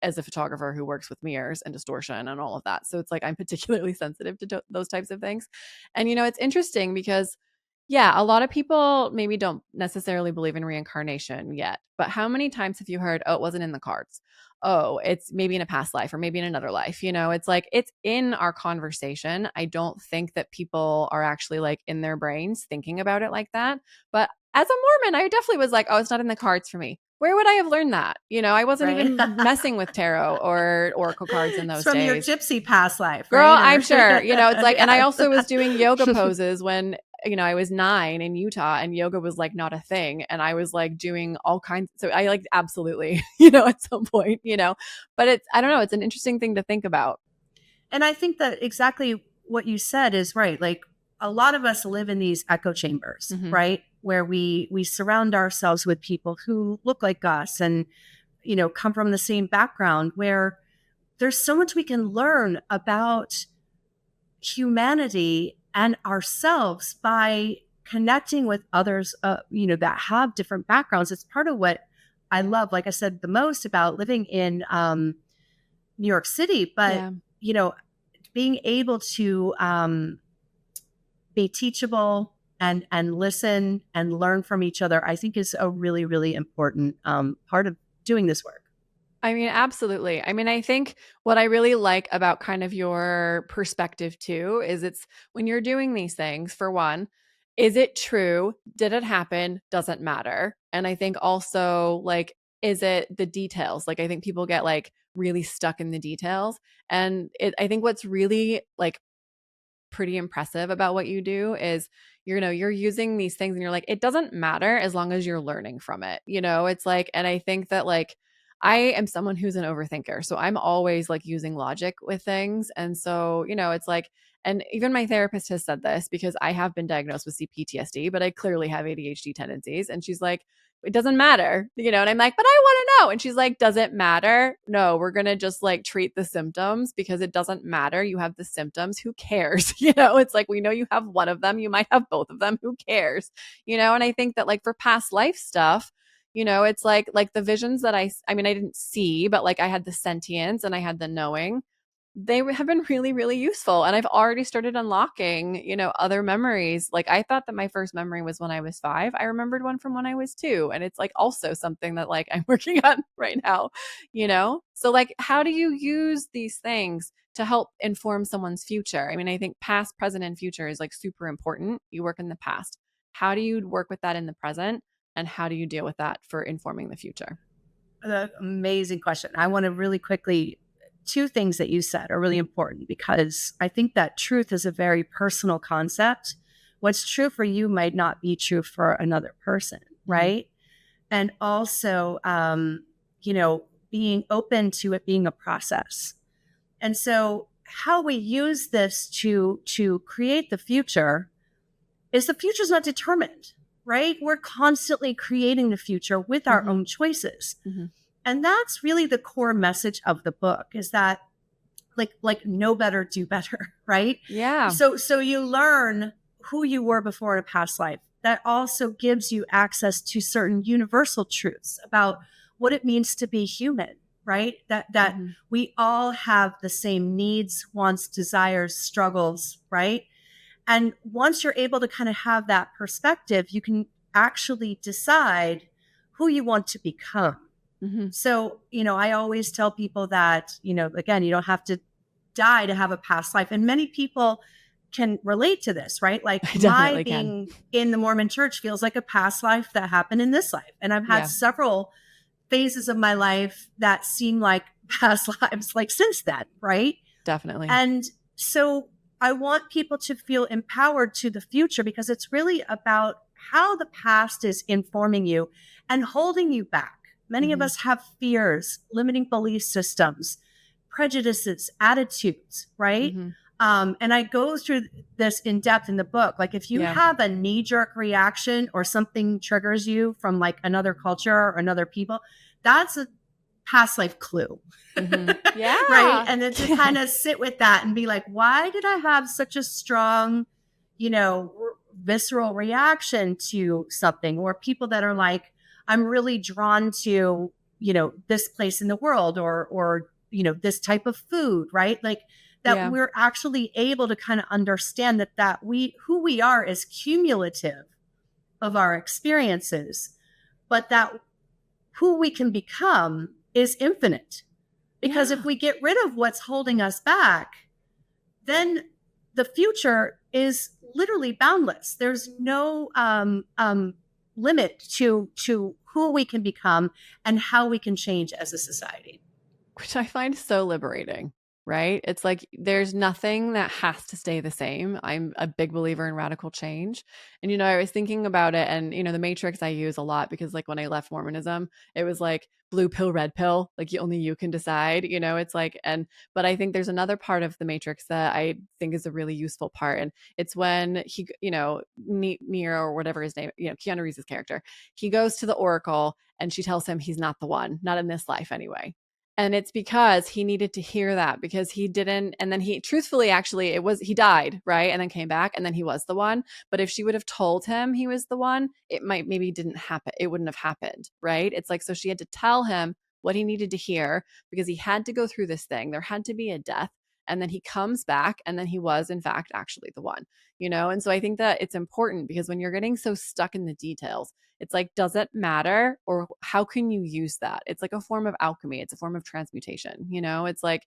as a photographer who works with mirrors and distortion and all of that, so it's like I'm particularly sensitive to those types of things. And it's interesting because yeah, a lot of people maybe don't necessarily believe in reincarnation yet, but how many times have you heard, oh, it wasn't in the cards? Oh, it's maybe in a past life or maybe in another life. It's like it's in our conversation. I don't think that people are actually like in their brains thinking about it like that. But as a Mormon, I definitely was like, oh, it's not in the cards for me. Where would I have learned that? I wasn't Right. even messing with tarot or oracle cards in It's those from your days. gypsy past life, Girl, right? I'm sure. It's like, and I Yes. also was doing yoga poses when, I was 9 in Utah and yoga was like not a thing. And I was like doing all kinds. So I like absolutely, at some point, but I don't know, it's an interesting thing to think about. And I think that exactly what you said is right. Like a lot of us live in these echo chambers, Mm-hmm. right? Where we surround ourselves with people who look like us and, come from the same background, where there's so much we can learn about humanity and ourselves by connecting with others, that have different backgrounds. It's part of what I love, like I said, the most about living in New York City. But, Yeah. being able to be teachable and listen and learn from each other, I think is a really, really important part of doing this work. I mean, absolutely. I mean, I think what I really like about kind of your perspective too is it's when you're doing these things, for one, is it true? Did it happen? Doesn't matter. And I think also, like, is it the details? Like, I think people get like really stuck in the details. And I think what's really like pretty impressive about what you do is you're using these things and you're like, it doesn't matter as long as you're learning from it. It's like, and I think that like I am someone who's an overthinker, so I'm always like using logic with things. And so it's like, and even my therapist has said this because I have been diagnosed with CPTSD, but I clearly have ADHD tendencies. And she's like, it doesn't matter, and I'm like, but I want to know. And she's like, does it matter? No, we're going to just like treat the symptoms because it doesn't matter. You have the symptoms. Who cares? It's like, we know you have one of them. You might have both of them. Who cares? And I think that like for past life stuff, it's like the visions that I mean, I didn't see, but like I had the sentience and I had the knowing. They have been really, really useful. And I've already started unlocking, other memories. Like I thought that my first memory was when I was 5. I remembered one from when I was 2. And it's like also something that like I'm working on right now. So like, how do you use these things to help inform someone's future? I mean, I think past, present, and future is like super important. You work in the past. How do you work with that in the present? And how do you deal with that for informing the future? Amazing question. I want to really quickly, 2 things that you said are really important because I think that truth is a very personal concept. What's true for you might not be true for another person, right? And also, being open to it being a process. And so how we use this to create the future is the future's not determined, right? We're constantly creating the future with our own choices. Mm-hmm. And that's really the core message of the book is that like know better, do better, right? Yeah. So you learn who you were before in a past life. That also gives you access to certain universal truths about what it means to be human, right? That we all have the same needs, wants, desires, struggles, right? And once you're able to kind of have that perspective, you can actually decide who you want to become. So, I always tell people that, again, you don't have to die to have a past life. And many people can relate to this, right? Like my being in the Mormon church feels like a past life that happened in this life. And I've had several phases of my life that seem like past lives, like since then, right? Definitely. And so I want people to feel empowered to the future because it's really about how the past is informing you and holding you back. Many of us have fears, limiting belief systems, prejudices, attitudes, right? And I go through this in depth in the book. Like if you have a knee-jerk reaction or something triggers you from like another culture or another people, that's a past life clue. Yeah. Right. And then to kind of sit with that and be like, why did I have such a strong, visceral reaction to something? Or people that are like, I'm really drawn to, this place in the world or, this type of food, right? Like that we're actually able to kind of understand that who we are is cumulative of our experiences, but that who we can become is infinite. Because if we get rid of what's holding us back, then the future is literally boundless. There's no limit to who we can become and how we can change as a society. Which I find so liberating, right? It's like there's nothing that has to stay the same. I'm a big believer in radical change. And, I was thinking about it, and, the matrix I use a lot because, like, when I left Mormonism, it was like blue pill, red pill, like only you can decide, it's like, but I think there's another part of the matrix that I think is a really useful part. And it's when he, Neo or whatever his name, Keanu Reeves' character, he goes to the Oracle and she tells him he's not the one, not in this life anyway. And it's because he needed to hear that, because he didn't. And then he truthfully, actually, he died, right? And then came back and then he was the one. But if she would have told him he was the one, it maybe didn't happen. It wouldn't have happened, right? It's like, so she had to tell him what he needed to hear because he had to go through this thing. There had to be a death. And then he comes back and then he was, in fact, actually the one, And so I think that it's important because when you're getting so stuck in the details, it's like, does it matter, or how can you use that? It's like a form of alchemy. It's a form of transmutation. It's like,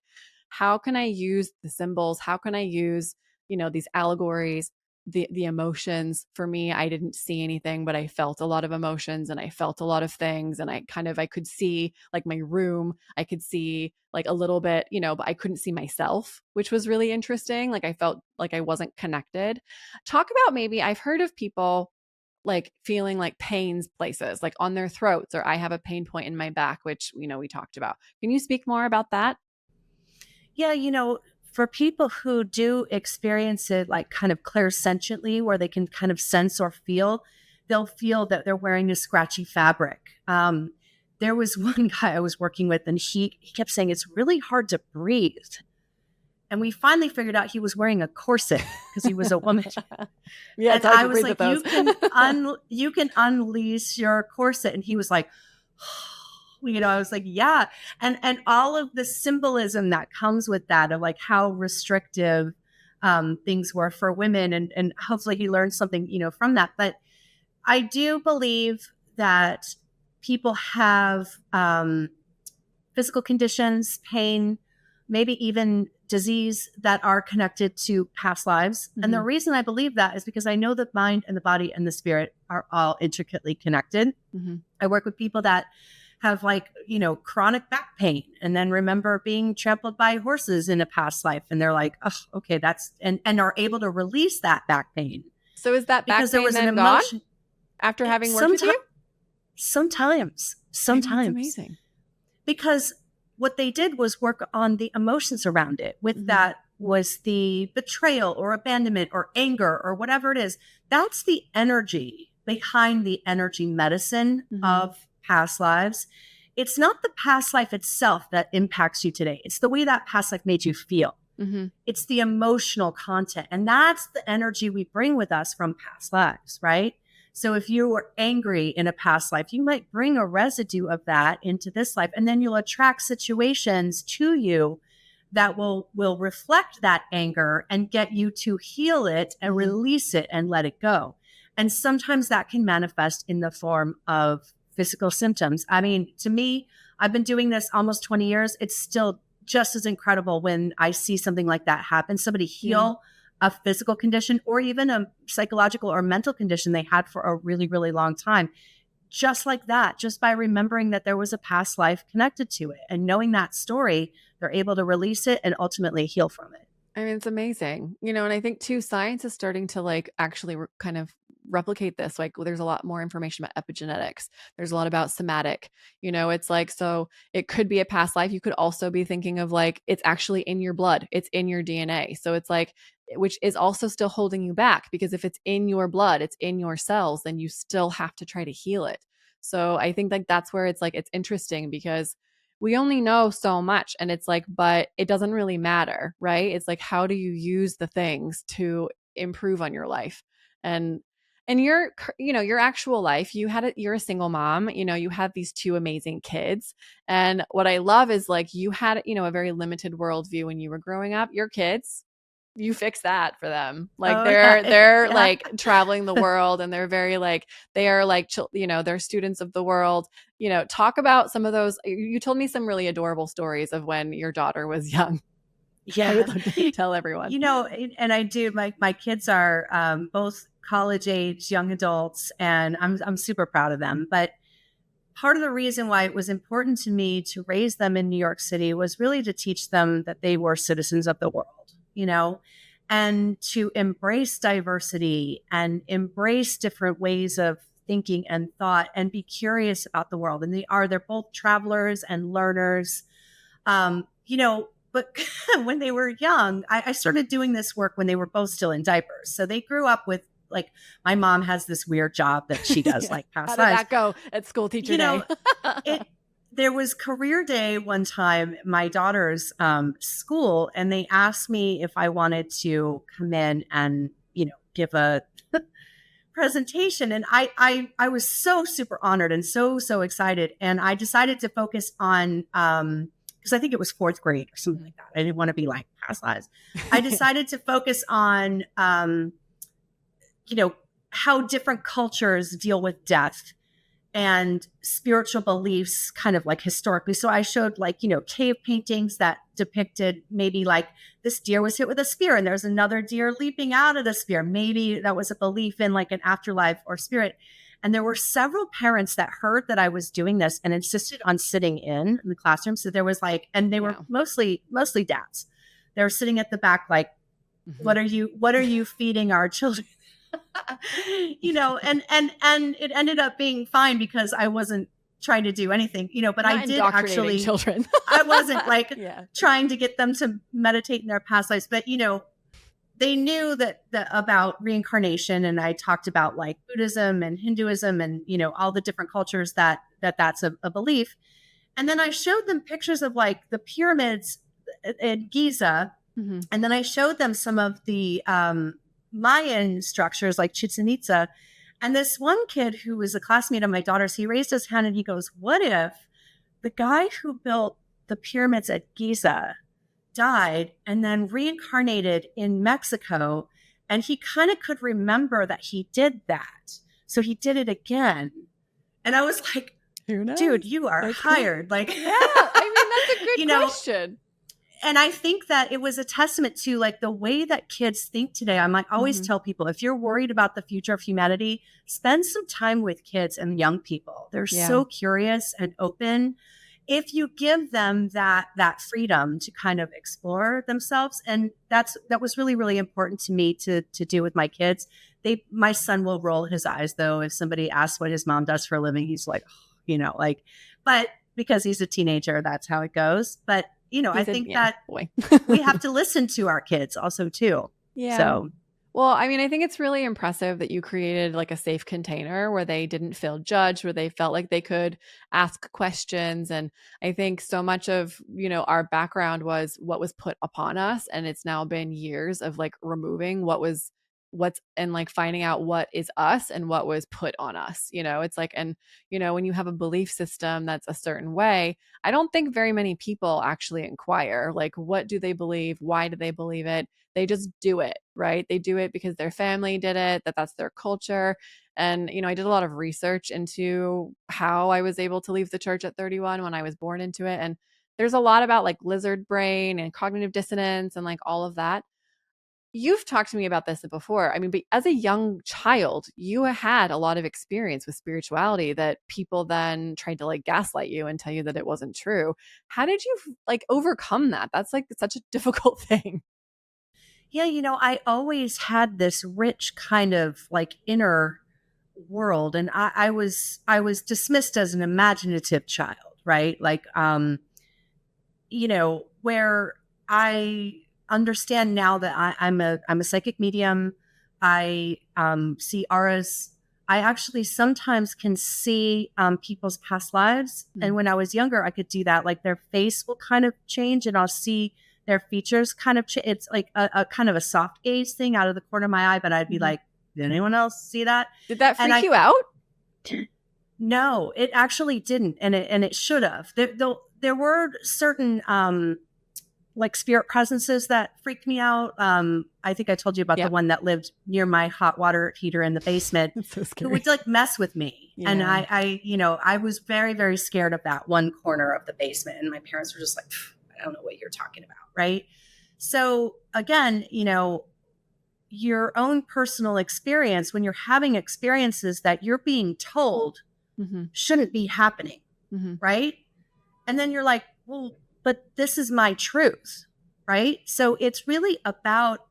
how can I use the symbols? How can I use, these allegories, the emotions? For me, I didn't see anything, but I felt a lot of emotions and I felt a lot of things. And I could see like my room. I could see like a little bit, but I couldn't see myself, which was really interesting. Like I felt like I wasn't connected. Talk about, maybe I've heard of people like feeling like pains places, like on their throats, or I have a pain point in my back, which, we talked about. Can you speak more about that? Yeah, for people who do experience it like kind of clairsentiently, where they can kind of sense or feel, they'll feel that they're wearing a scratchy fabric. There was one guy I was working with, and he kept saying it's really hard to breathe. And we finally figured out he was wearing a corset because he was a woman. Yeah, and I was like, you can unleash your corset. And he was like, I was like, yeah. And all of the symbolism that comes with that, of like how restrictive things were for women. And hopefully he learned something, from that. But I do believe that people have physical conditions, pain, maybe even disease that are connected to past lives. Mm-hmm. And the reason I believe that is because I know the mind and the body and the spirit are all intricately connected. Mm-hmm. I work with people that have like, chronic back pain, and then remember being trampled by horses in a past life. And they're like, oh, okay, and are able to release that back pain. So is that back pain there was then an emotion gone after having worked with you? Sometimes. That's amazing. Because what they did was work on the emotions around it. With mm-hmm. that was the betrayal or abandonment or anger or whatever it is. That's the energy behind the energy medicine mm-hmm. of past lives. It's not the past life itself that impacts you today. It's the way that past life made you feel. Mm-hmm. It's the emotional content. And that's the energy we bring with us from past lives, right? So if you were angry in a past life, you might bring a residue of that into this life, and then you'll attract situations to you that will reflect that anger and get you to heal it and release it and let it go. And sometimes that can manifest in the form of physical symptoms. I mean, to me, I've been doing this almost 20 years. It's still just as incredible when I see something like that happen, somebody heal a physical condition or even a psychological or mental condition they had for a really, really long time. Just like that, just by remembering that there was a past life connected to it and knowing that story, they're able to release it and ultimately heal from it. I mean, it's amazing, and I think too, science is starting to like actually kind of replicate this. Like there's a lot more information about epigenetics. There's a lot about somatic, it's like, so it could be a past life. You could also be thinking of like, it's actually in your blood. It's in your DNA. So it's like, which is also still holding you back, because if it's in your blood, it's in your cells, then you still have to try to heal it. So I think like that's where it's like, it's interesting because we only know so much, and it's like, but it doesn't really matter, right? It's like, how do you use the things to improve on your life? And your actual life, you're a single mom, you have these two amazing kids. And what I love is like, you had, a very limited worldview when you were growing up. Your kids, you fix that for them. Like they're like traveling the world, and they're very like, they are like, they're students of the world. Talk about some of those. You told me some really adorable stories of when your daughter was young. Yeah. I would love to tell everyone. And I do, my kids are both college age young adults, and I'm super proud of them. But part of the reason why it was important to me to raise them in New York City was really to teach them that they were citizens of the world, and to embrace diversity and embrace different ways of thinking and thought and be curious about the world. And they're both travelers and learners. But when they were young, I started doing this work when they were both still in diapers. So they grew up with, like, my mom has this weird job that she does, like past lives. How did that go at school teacher day? There was career day one time, my daughter's school, and they asked me if I wanted to come in and, give a presentation. And I was so super honored and so excited. And I decided to focus on, because I think it was fourth grade or something like that. I didn't want to be like past lives. I decided to focus on, how different cultures deal with death and spiritual beliefs, kind of like historically. So I showed, like, cave paintings that depicted maybe like this deer was hit with a spear and there's another deer leaping out of the spear. Maybe that was a belief in like an afterlife or spirit. And there were several parents that heard that I was doing this and insisted on sitting in the classroom. So there was like, and they were mostly dads. They were sitting at the back, like, what are you feeding our children? And it ended up being fine because I wasn't trying to do anything, but I did actually children. I wasn't like trying to get them to meditate in their past lives, but they knew that about reincarnation, and I talked about like Buddhism and Hinduism and all the different cultures that's a belief. And then I showed them pictures of like the pyramids in Giza, and then I showed them some of the Mayan structures like Chichen Itza. And this one kid who was a classmate of my daughter's, he raised his hand and he goes, what if the guy who built the pyramids at Giza died and then reincarnated in Mexico, and he kind of could remember that he did that, so he did it again? And I was like, dude, you are hired. Cool. Like, yeah, I mean, that's a good question. And I think that it was a testament to like the way that kids think today. I might always tell people, if you're worried about the future of humanity, spend some time with kids and young people. They're so curious and open. If you give them that freedom to kind of explore themselves, and that was really, really important to me to do with my kids. My son will roll his eyes though if somebody asks what his mom does for a living. He's like, but because he's a teenager, that's how it goes. But I think that we have to listen to our kids also too. Yeah. So, well, I mean, I think it's really impressive that you created like a safe container where they didn't feel judged, where they felt like they could ask questions. And I think so much of, our background was what was put upon us. And it's now been years of like removing what's and like finding out what is us and what was put on us. It's like, and when you have a belief system that's a certain way, I don't think very many people actually inquire, like, what do they believe? Why do they believe it? They just do it, right? They do it because their family did it, that's their culture. And, I did a lot of research into how I was able to leave the church at 31 when I was born into it. And there's a lot about like lizard brain and cognitive dissonance and like all of that. You've talked to me about this before. I mean, but as a young child, you had a lot of experience with spirituality that people then tried to like gaslight you and tell you that it wasn't true. How did you like overcome that? That's like such a difficult thing. Yeah, I always had this rich kind of like inner world, and I was dismissed as an imaginative child, right? Like, where I understand now that I'm a psychic medium. I see auras. I actually sometimes can see people's past lives. And when I was younger, I could do that. Like their face will kind of change and I'll see their features kind of change. It's like a kind of a soft gaze thing out of the corner of my eye. But I'd be like, did anyone else see that? Did that freak you out? No, it actually didn't. And it should have. There were certain like spirit presences that freaked me out. I think I told you about the one that lived near my hot water heater in the basement, who would like mess with me. Yeah. And I was very, very scared of that one corner of the basement. And my parents were just like, I don't know what you're talking about. Right. So again, your own personal experience, when you're having experiences that you're being told shouldn't be happening, right? And then you're like, well, but this is my truth, right? So it's really about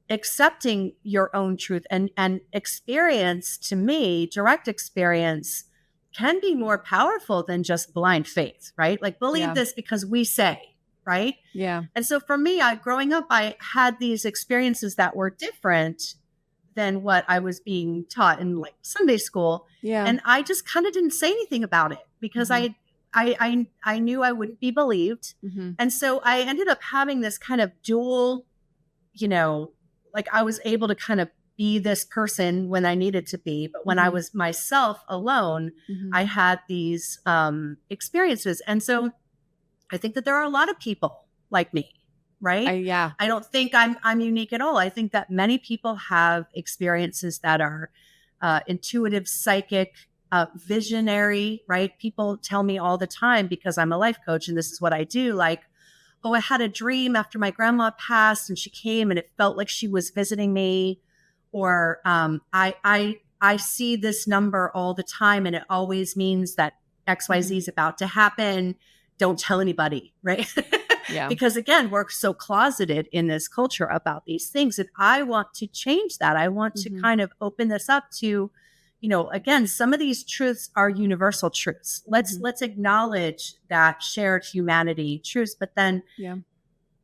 accepting your own truth, and experience. To me, direct experience can be more powerful than just blind faith, right? Like, believe this because we say, right? Yeah. And so for me, growing up, I had these experiences that were different than what I was being taught in like Sunday school. Yeah. And I just kind of didn't say anything about it because I knew I wouldn't be believed. And so I ended up having this kind of dual, like I was able to kind of be this person when I needed to be. But when I was myself alone, I had these experiences. And so I think that there are a lot of people like me, right? I don't think I'm unique at all. I think that many people have experiences that are intuitive, psychic, visionary, right? People tell me all the time, because I'm a life coach and this is what I do, like, oh, I had a dream after my grandma passed and she came and it felt like she was visiting me. Or I see this number all the time and it always means that XYZ is about to happen. Don't tell anybody, right? Because again, we're so closeted in this culture about these things. And I want to change that. I want to kind of open this up to, again, some of these truths are universal truths. Let's acknowledge that shared humanity truths, but then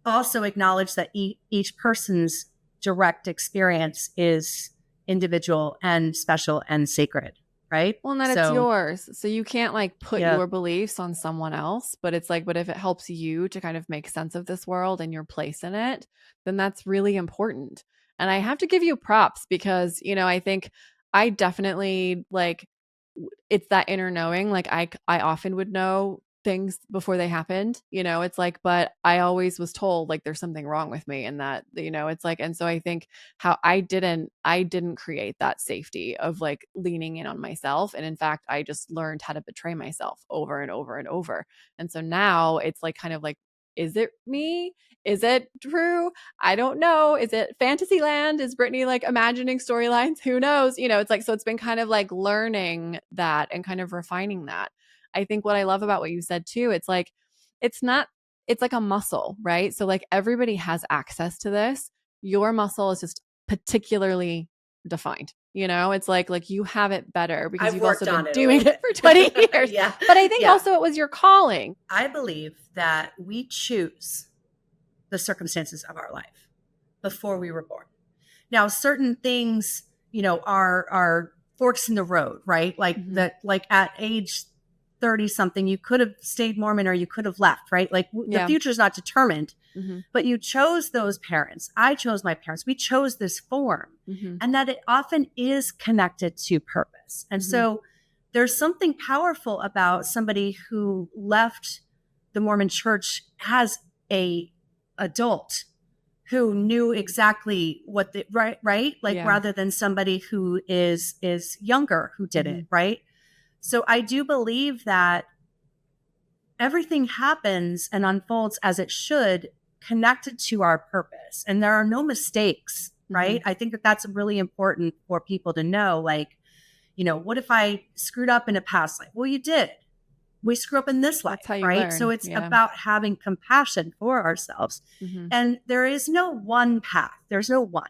also acknowledge that each person's direct experience is individual and special and sacred, right? Well, and that it's yours. So you can't like put your beliefs on someone else, but it's like, but if it helps you to kind of make sense of this world and your place in it, then that's really important. And I have to give you props because, I think I definitely like, it's that inner knowing. Like I often would know things before they happened, it's like, but I always was told like there's something wrong with me, and that, it's like, and so I think how I didn't create that safety of like leaning in on myself. And in fact, I just learned how to betray myself over and over and over. And so now it's like, kind of like, is it me? Is it true? I don't know. Is it fantasy land? Is Brittany like imagining storylines? Who knows? It's like, so it's been kind of like learning that and kind of refining that. I think what I love about what you said too, it's like, it's like a muscle, right? So like everybody has access to this. Your muscle is just particularly defined. It's like you have it better because you've also been doing it for 20 years. But I think also it was your calling. I believe that we choose the circumstances of our life before we were born. Now, certain things, are forks in the road, right? Like that, like at age 30 something, you could have stayed Mormon or you could have left, right? Like the future is not determined, but you chose those parents. I chose my parents. We chose this form, and that it often is connected to purpose. And so there's something powerful about somebody who left the Mormon church as a adult who knew exactly what the right? Like rather than somebody who is younger who did it, right? So I do believe that everything happens and unfolds as it should, connected to our purpose. And there are no mistakes, right? I think that that's really important for people to know. Like, what if I screwed up in a past life? Well, you did. We screw up in this life, right? Learn. So it's about having compassion for ourselves. And there is no one path. There's no one.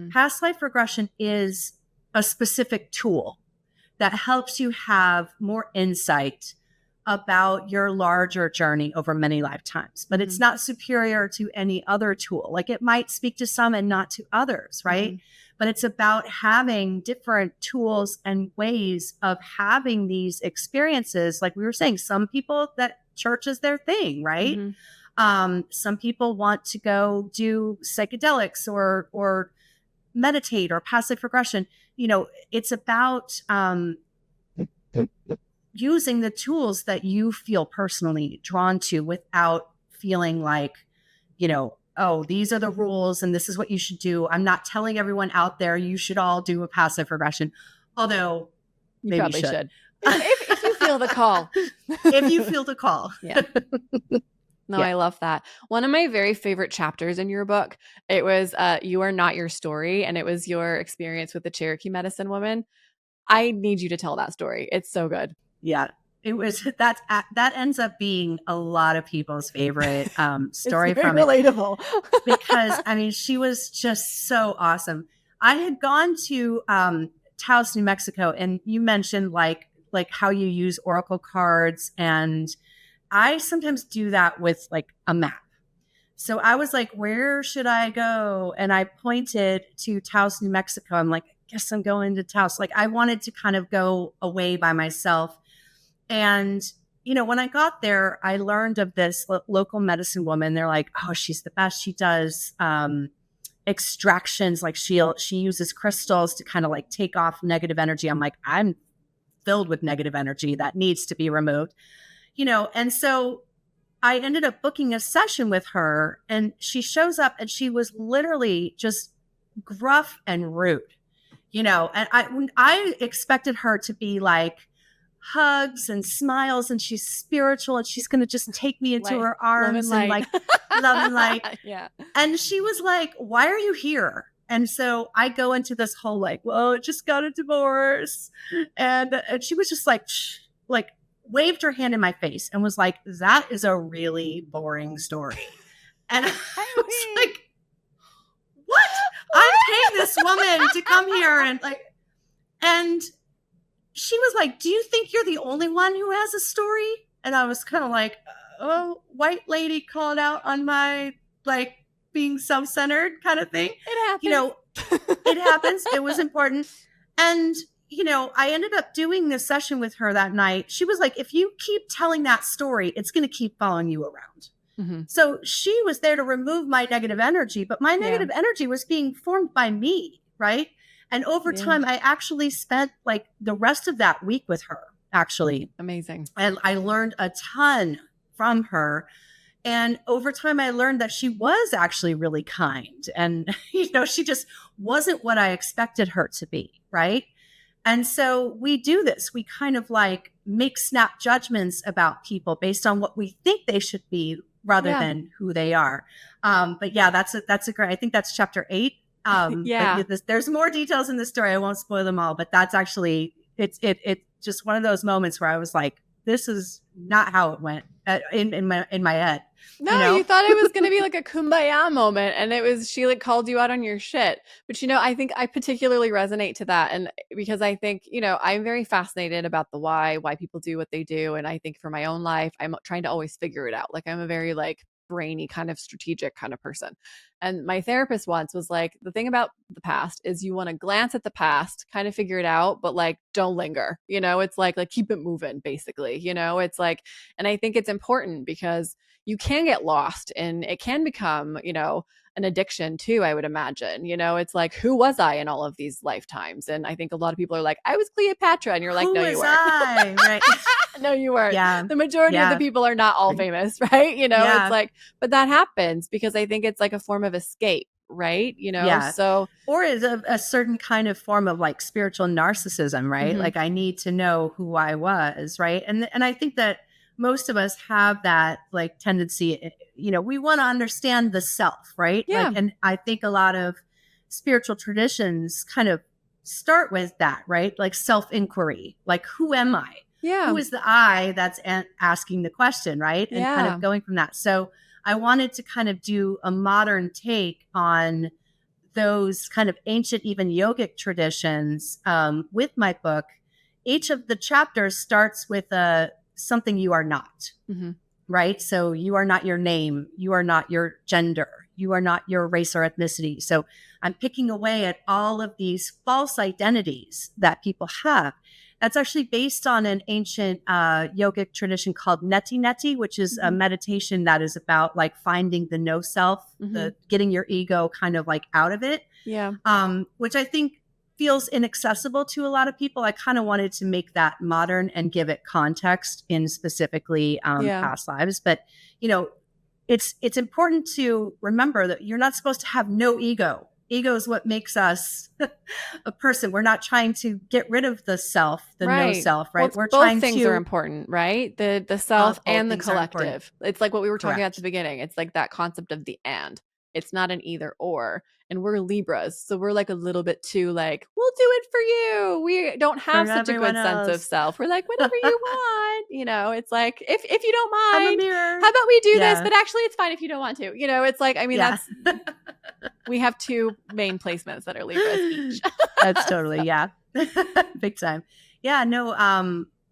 Past life regression is a specific tool that helps you have more insight about your larger journey over many lifetimes. But it's not superior to any other tool. Like it might speak to some and not to others, right? But it's about having different tools and ways of having these experiences. Like we were saying, some people, that church is their thing, right? Some people want to go do psychedelics or meditate or passive regression. It's about using the tools that you feel personally drawn to without feeling like, oh, these are the rules and this is what you should do. I'm not telling everyone out there you should all do a passive regression, although you probably should. If you feel the call. If you feel the call. Yeah. No, Yeah. I love that. One of my very favorite chapters in your book, it was You Are Not Your Story, and it was your experience with the Cherokee medicine woman. I need you to tell that story. It's so good. Yeah. It was that ends up being a lot of people's favorite It's story very from it, relatable. because I mean, she was just so awesome. I had gone to Taos, New Mexico, and you mentioned like how you use oracle cards, and I sometimes do that with like a map. So I was like, where should I go? And I pointed to Taos, New Mexico. I'm like, I guess I'm going to Taos. Like I wanted to kind of go away by myself. And, you know, when I got there, I learned of this local medicine woman. They're like, oh, she's the best. She does extractions. Like she uses crystals to kind of like take off negative energy. I'm like, I'm filled with negative energy that needs to be removed, you know? And so I ended up booking a session with her, and she shows up and she was literally just gruff and rude, you know? And I expected her to be like hugs and smiles, and she's spiritual and she's going to just take me into her arms and like love and light. Yeah. And she was like, why are you here? And so I go into this whole like, well, it just got a divorce. And she was just like, shh, like waved her hand in my face and was like, that is a really boring story. And I was like, what? I'm paying this woman to come here and she was like, do you think you're the only one who has a story? And I was kind of like, oh, white lady called out on my like being self-centered kind of thing. It happens. You know, it happens. It was important. And, you know, I ended up doing this session with her that night. She was like, if you keep telling that story, it's going to keep following you around. Mm-hmm. So she was there to remove my negative energy, but my negative energy was being formed by me, right? And over time, I actually spent like the rest of that week with her, actually. Amazing. And I learned a ton from her. And over time, I learned that she was actually really kind. And, you know, she just wasn't what I expected her to be, right? And so we do this. We kind of like make snap judgments about people based on what we think they should be rather than who they are. But yeah, that's a great, I think that's chapter 8. But there's more details in the story. I won't spoil them all, but that's actually, it's just one of those moments where I was like, this is not how it went in my head. No, you know? You thought it was going to be like a kumbaya moment, and it was, she like called you out on your shit. But, you know, I think I particularly resonate to that. And because I think, you know, I'm very fascinated about the why people do what they do. And I think for my own life, I'm trying to always figure it out. Like I'm a very like brainy kind of strategic kind of person. And my therapist once was like, the thing about the past is you want to glance at the past, kind of figure it out, but like don't linger, you know, it's like keep it moving basically, you know, it's like, and I think it's important because you can get lost and it can become, you know, an addiction too, I would imagine. You know, it's like, who was I in all of these lifetimes? And I think a lot of people are like, I was Cleopatra. And you're like, no, you weren't. Right. No, you weren't. Yeah. The majority of the people are not all famous, right? You know, it's like, but that happens because I think it's like a form of escape, right? You know, so. Or is a certain kind of form of like spiritual narcissism, right? Mm-hmm. Like I need to know who I was, right? And I think that most of us have that like tendency, you know, we want to understand the self, right? Yeah. Like, and I think a lot of spiritual traditions kind of start with that, right? Like self-inquiry, like who am I? Yeah. Who is the I that's asking the question, right? And kind of going from that. So I wanted to kind of do a modern take on those kind of ancient, even yogic traditions with my book. Each of the chapters starts with something you are not, right? So you are not your name. You are not your gender. You are not your race or ethnicity. So I'm picking away at all of these false identities that people have. That's actually based on an ancient yogic tradition called neti neti, which is a meditation that is about like finding the no self, getting your ego kind of like out of it. Yeah. Which I think feels inaccessible to a lot of people. I kind of wanted to make that modern and give it context in specifically past lives. But, you know, it's important to remember that you're not supposed to have no ego Ego is what makes us a person. We're not trying to get rid of the self, the no self, right? Well, We're both trying things to are important, right? The self and the collective. It's like what we were talking about at the beginning. It's like that concept of the and. It's not an either or. And we're Libras, so we're like a little bit too like, we'll do it for you. We don't have such a good sense of self. We're like, whatever you want. It's like, if you don't mind, I'm a mirror. how about we do this? But actually it's fine if you don't want to. It's like, I mean, that's we have two main placements that are Libras each. That's totally, big time. Yeah, no,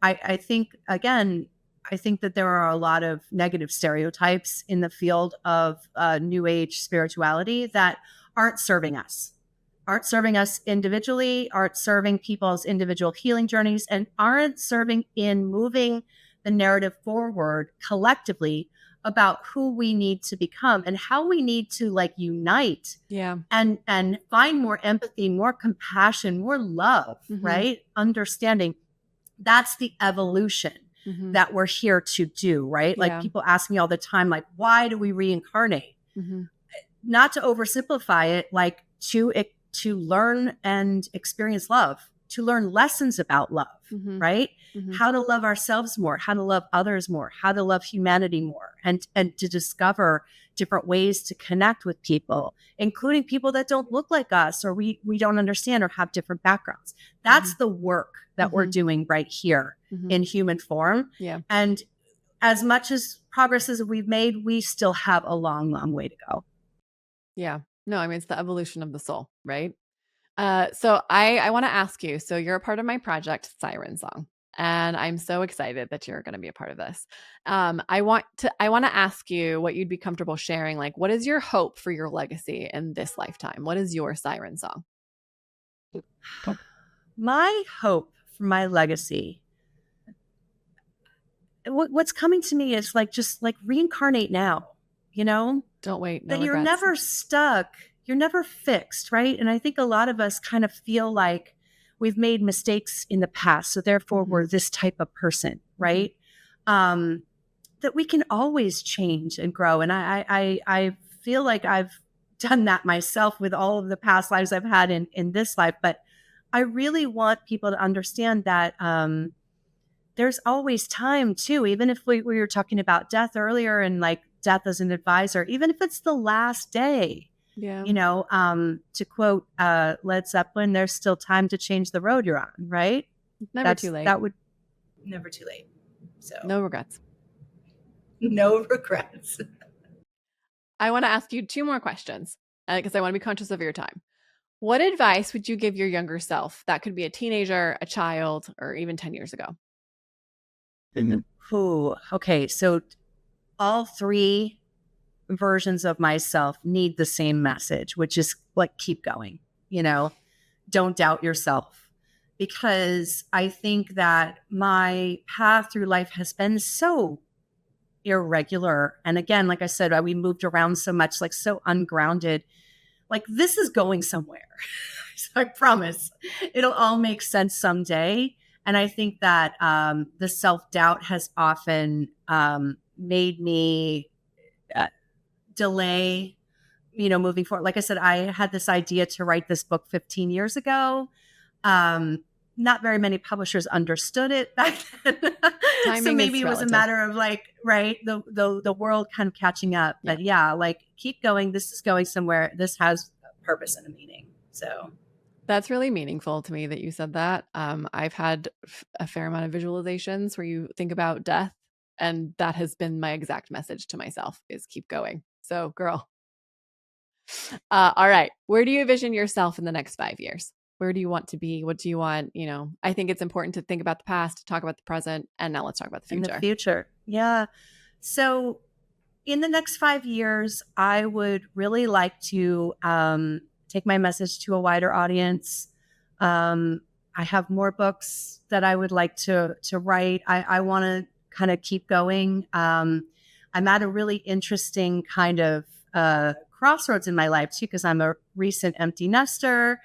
I think, again, I think that there are a lot of negative stereotypes in the field of New Age spirituality that aren't serving us individually, aren't serving people's individual healing journeys, and aren't serving in moving the narrative forward collectively about who we need to become and how we need to like unite and find more empathy, more compassion, more love, right? Understanding. That's the evolution that we're here to do, right? Like people ask me all the time, like, why do we reincarnate? Not to oversimplify it, like to learn and experience love, to learn lessons about love, right? How to love ourselves more, how to love others more, how to love humanity more, and to discover different ways to connect with people, including people that don't look like us or we don't understand or have different backgrounds. That's the work that we're doing right here in human form. And as much as progress as we've made, we still have a long, long way to go. Yeah. No, I mean, it's the evolution of the soul, right? So I want to ask you, so you're a part of my project Siren Song, and I'm so excited that you're going to be a part of this. I want to ask you what you'd be comfortable sharing. Like, what is your hope for your legacy in this lifetime? What is your Siren Song? My hope for my legacy, what's coming to me is like, just like reincarnate now, Don't wait. No that regrets. You're never stuck. You're never fixed, right? And I think a lot of us kind of feel like we've made mistakes in the past, so therefore we're this type of person, right? That we can always change and grow. And I feel like I've done that myself with all of the past lives I've had in this life. But I really want people to understand that there's always time too. Even if we were talking about death earlier and like death as an advisor, even if it's the last day, to quote Led Zeppelin, there's still time to change the road you're on, right? Never too late. That would never too late. So no regrets. No regrets. I want to ask you two more questions because I want to be conscious of your time. What advice would you give your younger self? That could be a teenager, a child, or even 10 years ago. Ooh, okay. So all three versions of myself need the same message, which is like, keep going, don't doubt yourself. Because I think that my path through life has been so irregular. And again, like I said, we moved around so much, like so ungrounded. Like this is going somewhere. So I promise it'll all make sense someday. And I think that the self-doubt has often made me delay, moving forward. Like I said, I had this idea to write this book 15 years ago. Not very many publishers understood it back then. So maybe it was a matter of like, right, the world kind of catching up. But like keep going. This is going somewhere. This has a purpose and a meaning. So that's really meaningful to me that you said that. I've had a fair amount of visualizations where you think about death, and that has been my exact message to myself is keep going. So girl. All right. Where do you envision yourself in the next 5 years? Where do you want to be? What do you want? I think it's important to think about the past, talk about the present, and now let's talk about the future. In the future. Yeah. So in the next 5 years, I would really like to take my message to a wider audience. I have more books that I would like to write. I want to kind of keep going. I'm at a really interesting kind of crossroads in my life too, because I'm a recent empty nester.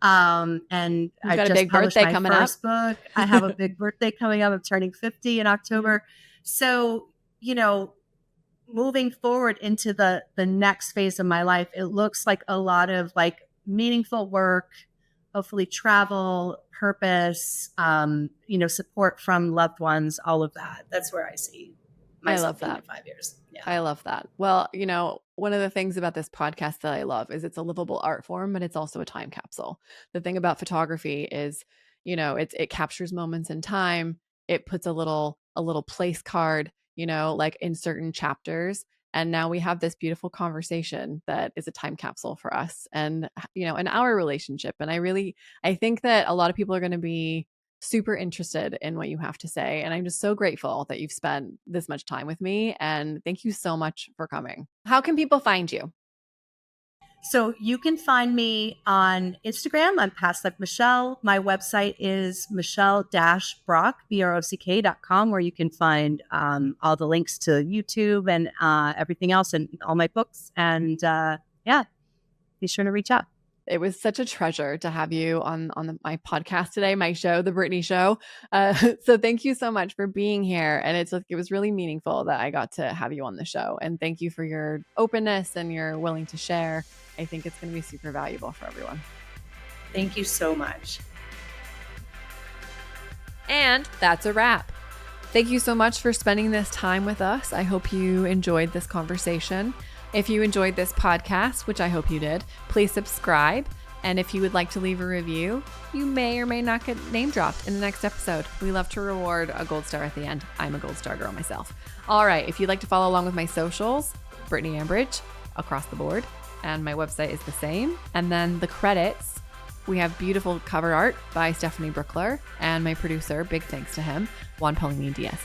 And I just published my first book. I have a big birthday coming up. I'm turning 50 in October. So, moving forward into the next phase of my life, it looks like a lot of like meaningful work, hopefully travel, purpose, support from loved ones, all of that. That's where I see I love myself in that. 5 years. Yeah. I love that. Well, one of the things about this podcast that I love is it's a livable art form, but it's also a time capsule. The thing about photography is, it captures moments in time. It puts a little place card, like in certain chapters. And now we have this beautiful conversation that is a time capsule for us and, in our relationship. And I think that a lot of people are going to be super interested in what you have to say. And I'm just so grateful that you've spent this much time with me. And thank you so much for coming. How can people find you? So you can find me on Instagram. I'm Past Life Michelle. My website is michelle-brock, brock.com, where you can find all the links to YouTube and everything else and all my books. And be sure to reach out. It was such a treasure to have you on my podcast today, my show, The Brittany Show. So thank you so much for being here. And it was really meaningful that I got to have you on the show. And thank you for your openness and your willing to share. I think it's going to be super valuable for everyone. Thank you so much. And that's a wrap. Thank you so much for spending this time with us. I hope you enjoyed this conversation. If you enjoyed this podcast, which I hope you did, please subscribe. And if you would like to leave a review, you may or may not get name dropped in the next episode. We love to reward a gold star at the end. I'm a gold star girl myself. All right. If you'd like to follow along with my socials, Brittany Ambridge across the board. And my website is the same. And then the credits, we have beautiful cover art by Stephanie Brookler and my producer, big thanks to him, Juan Paulini Diaz.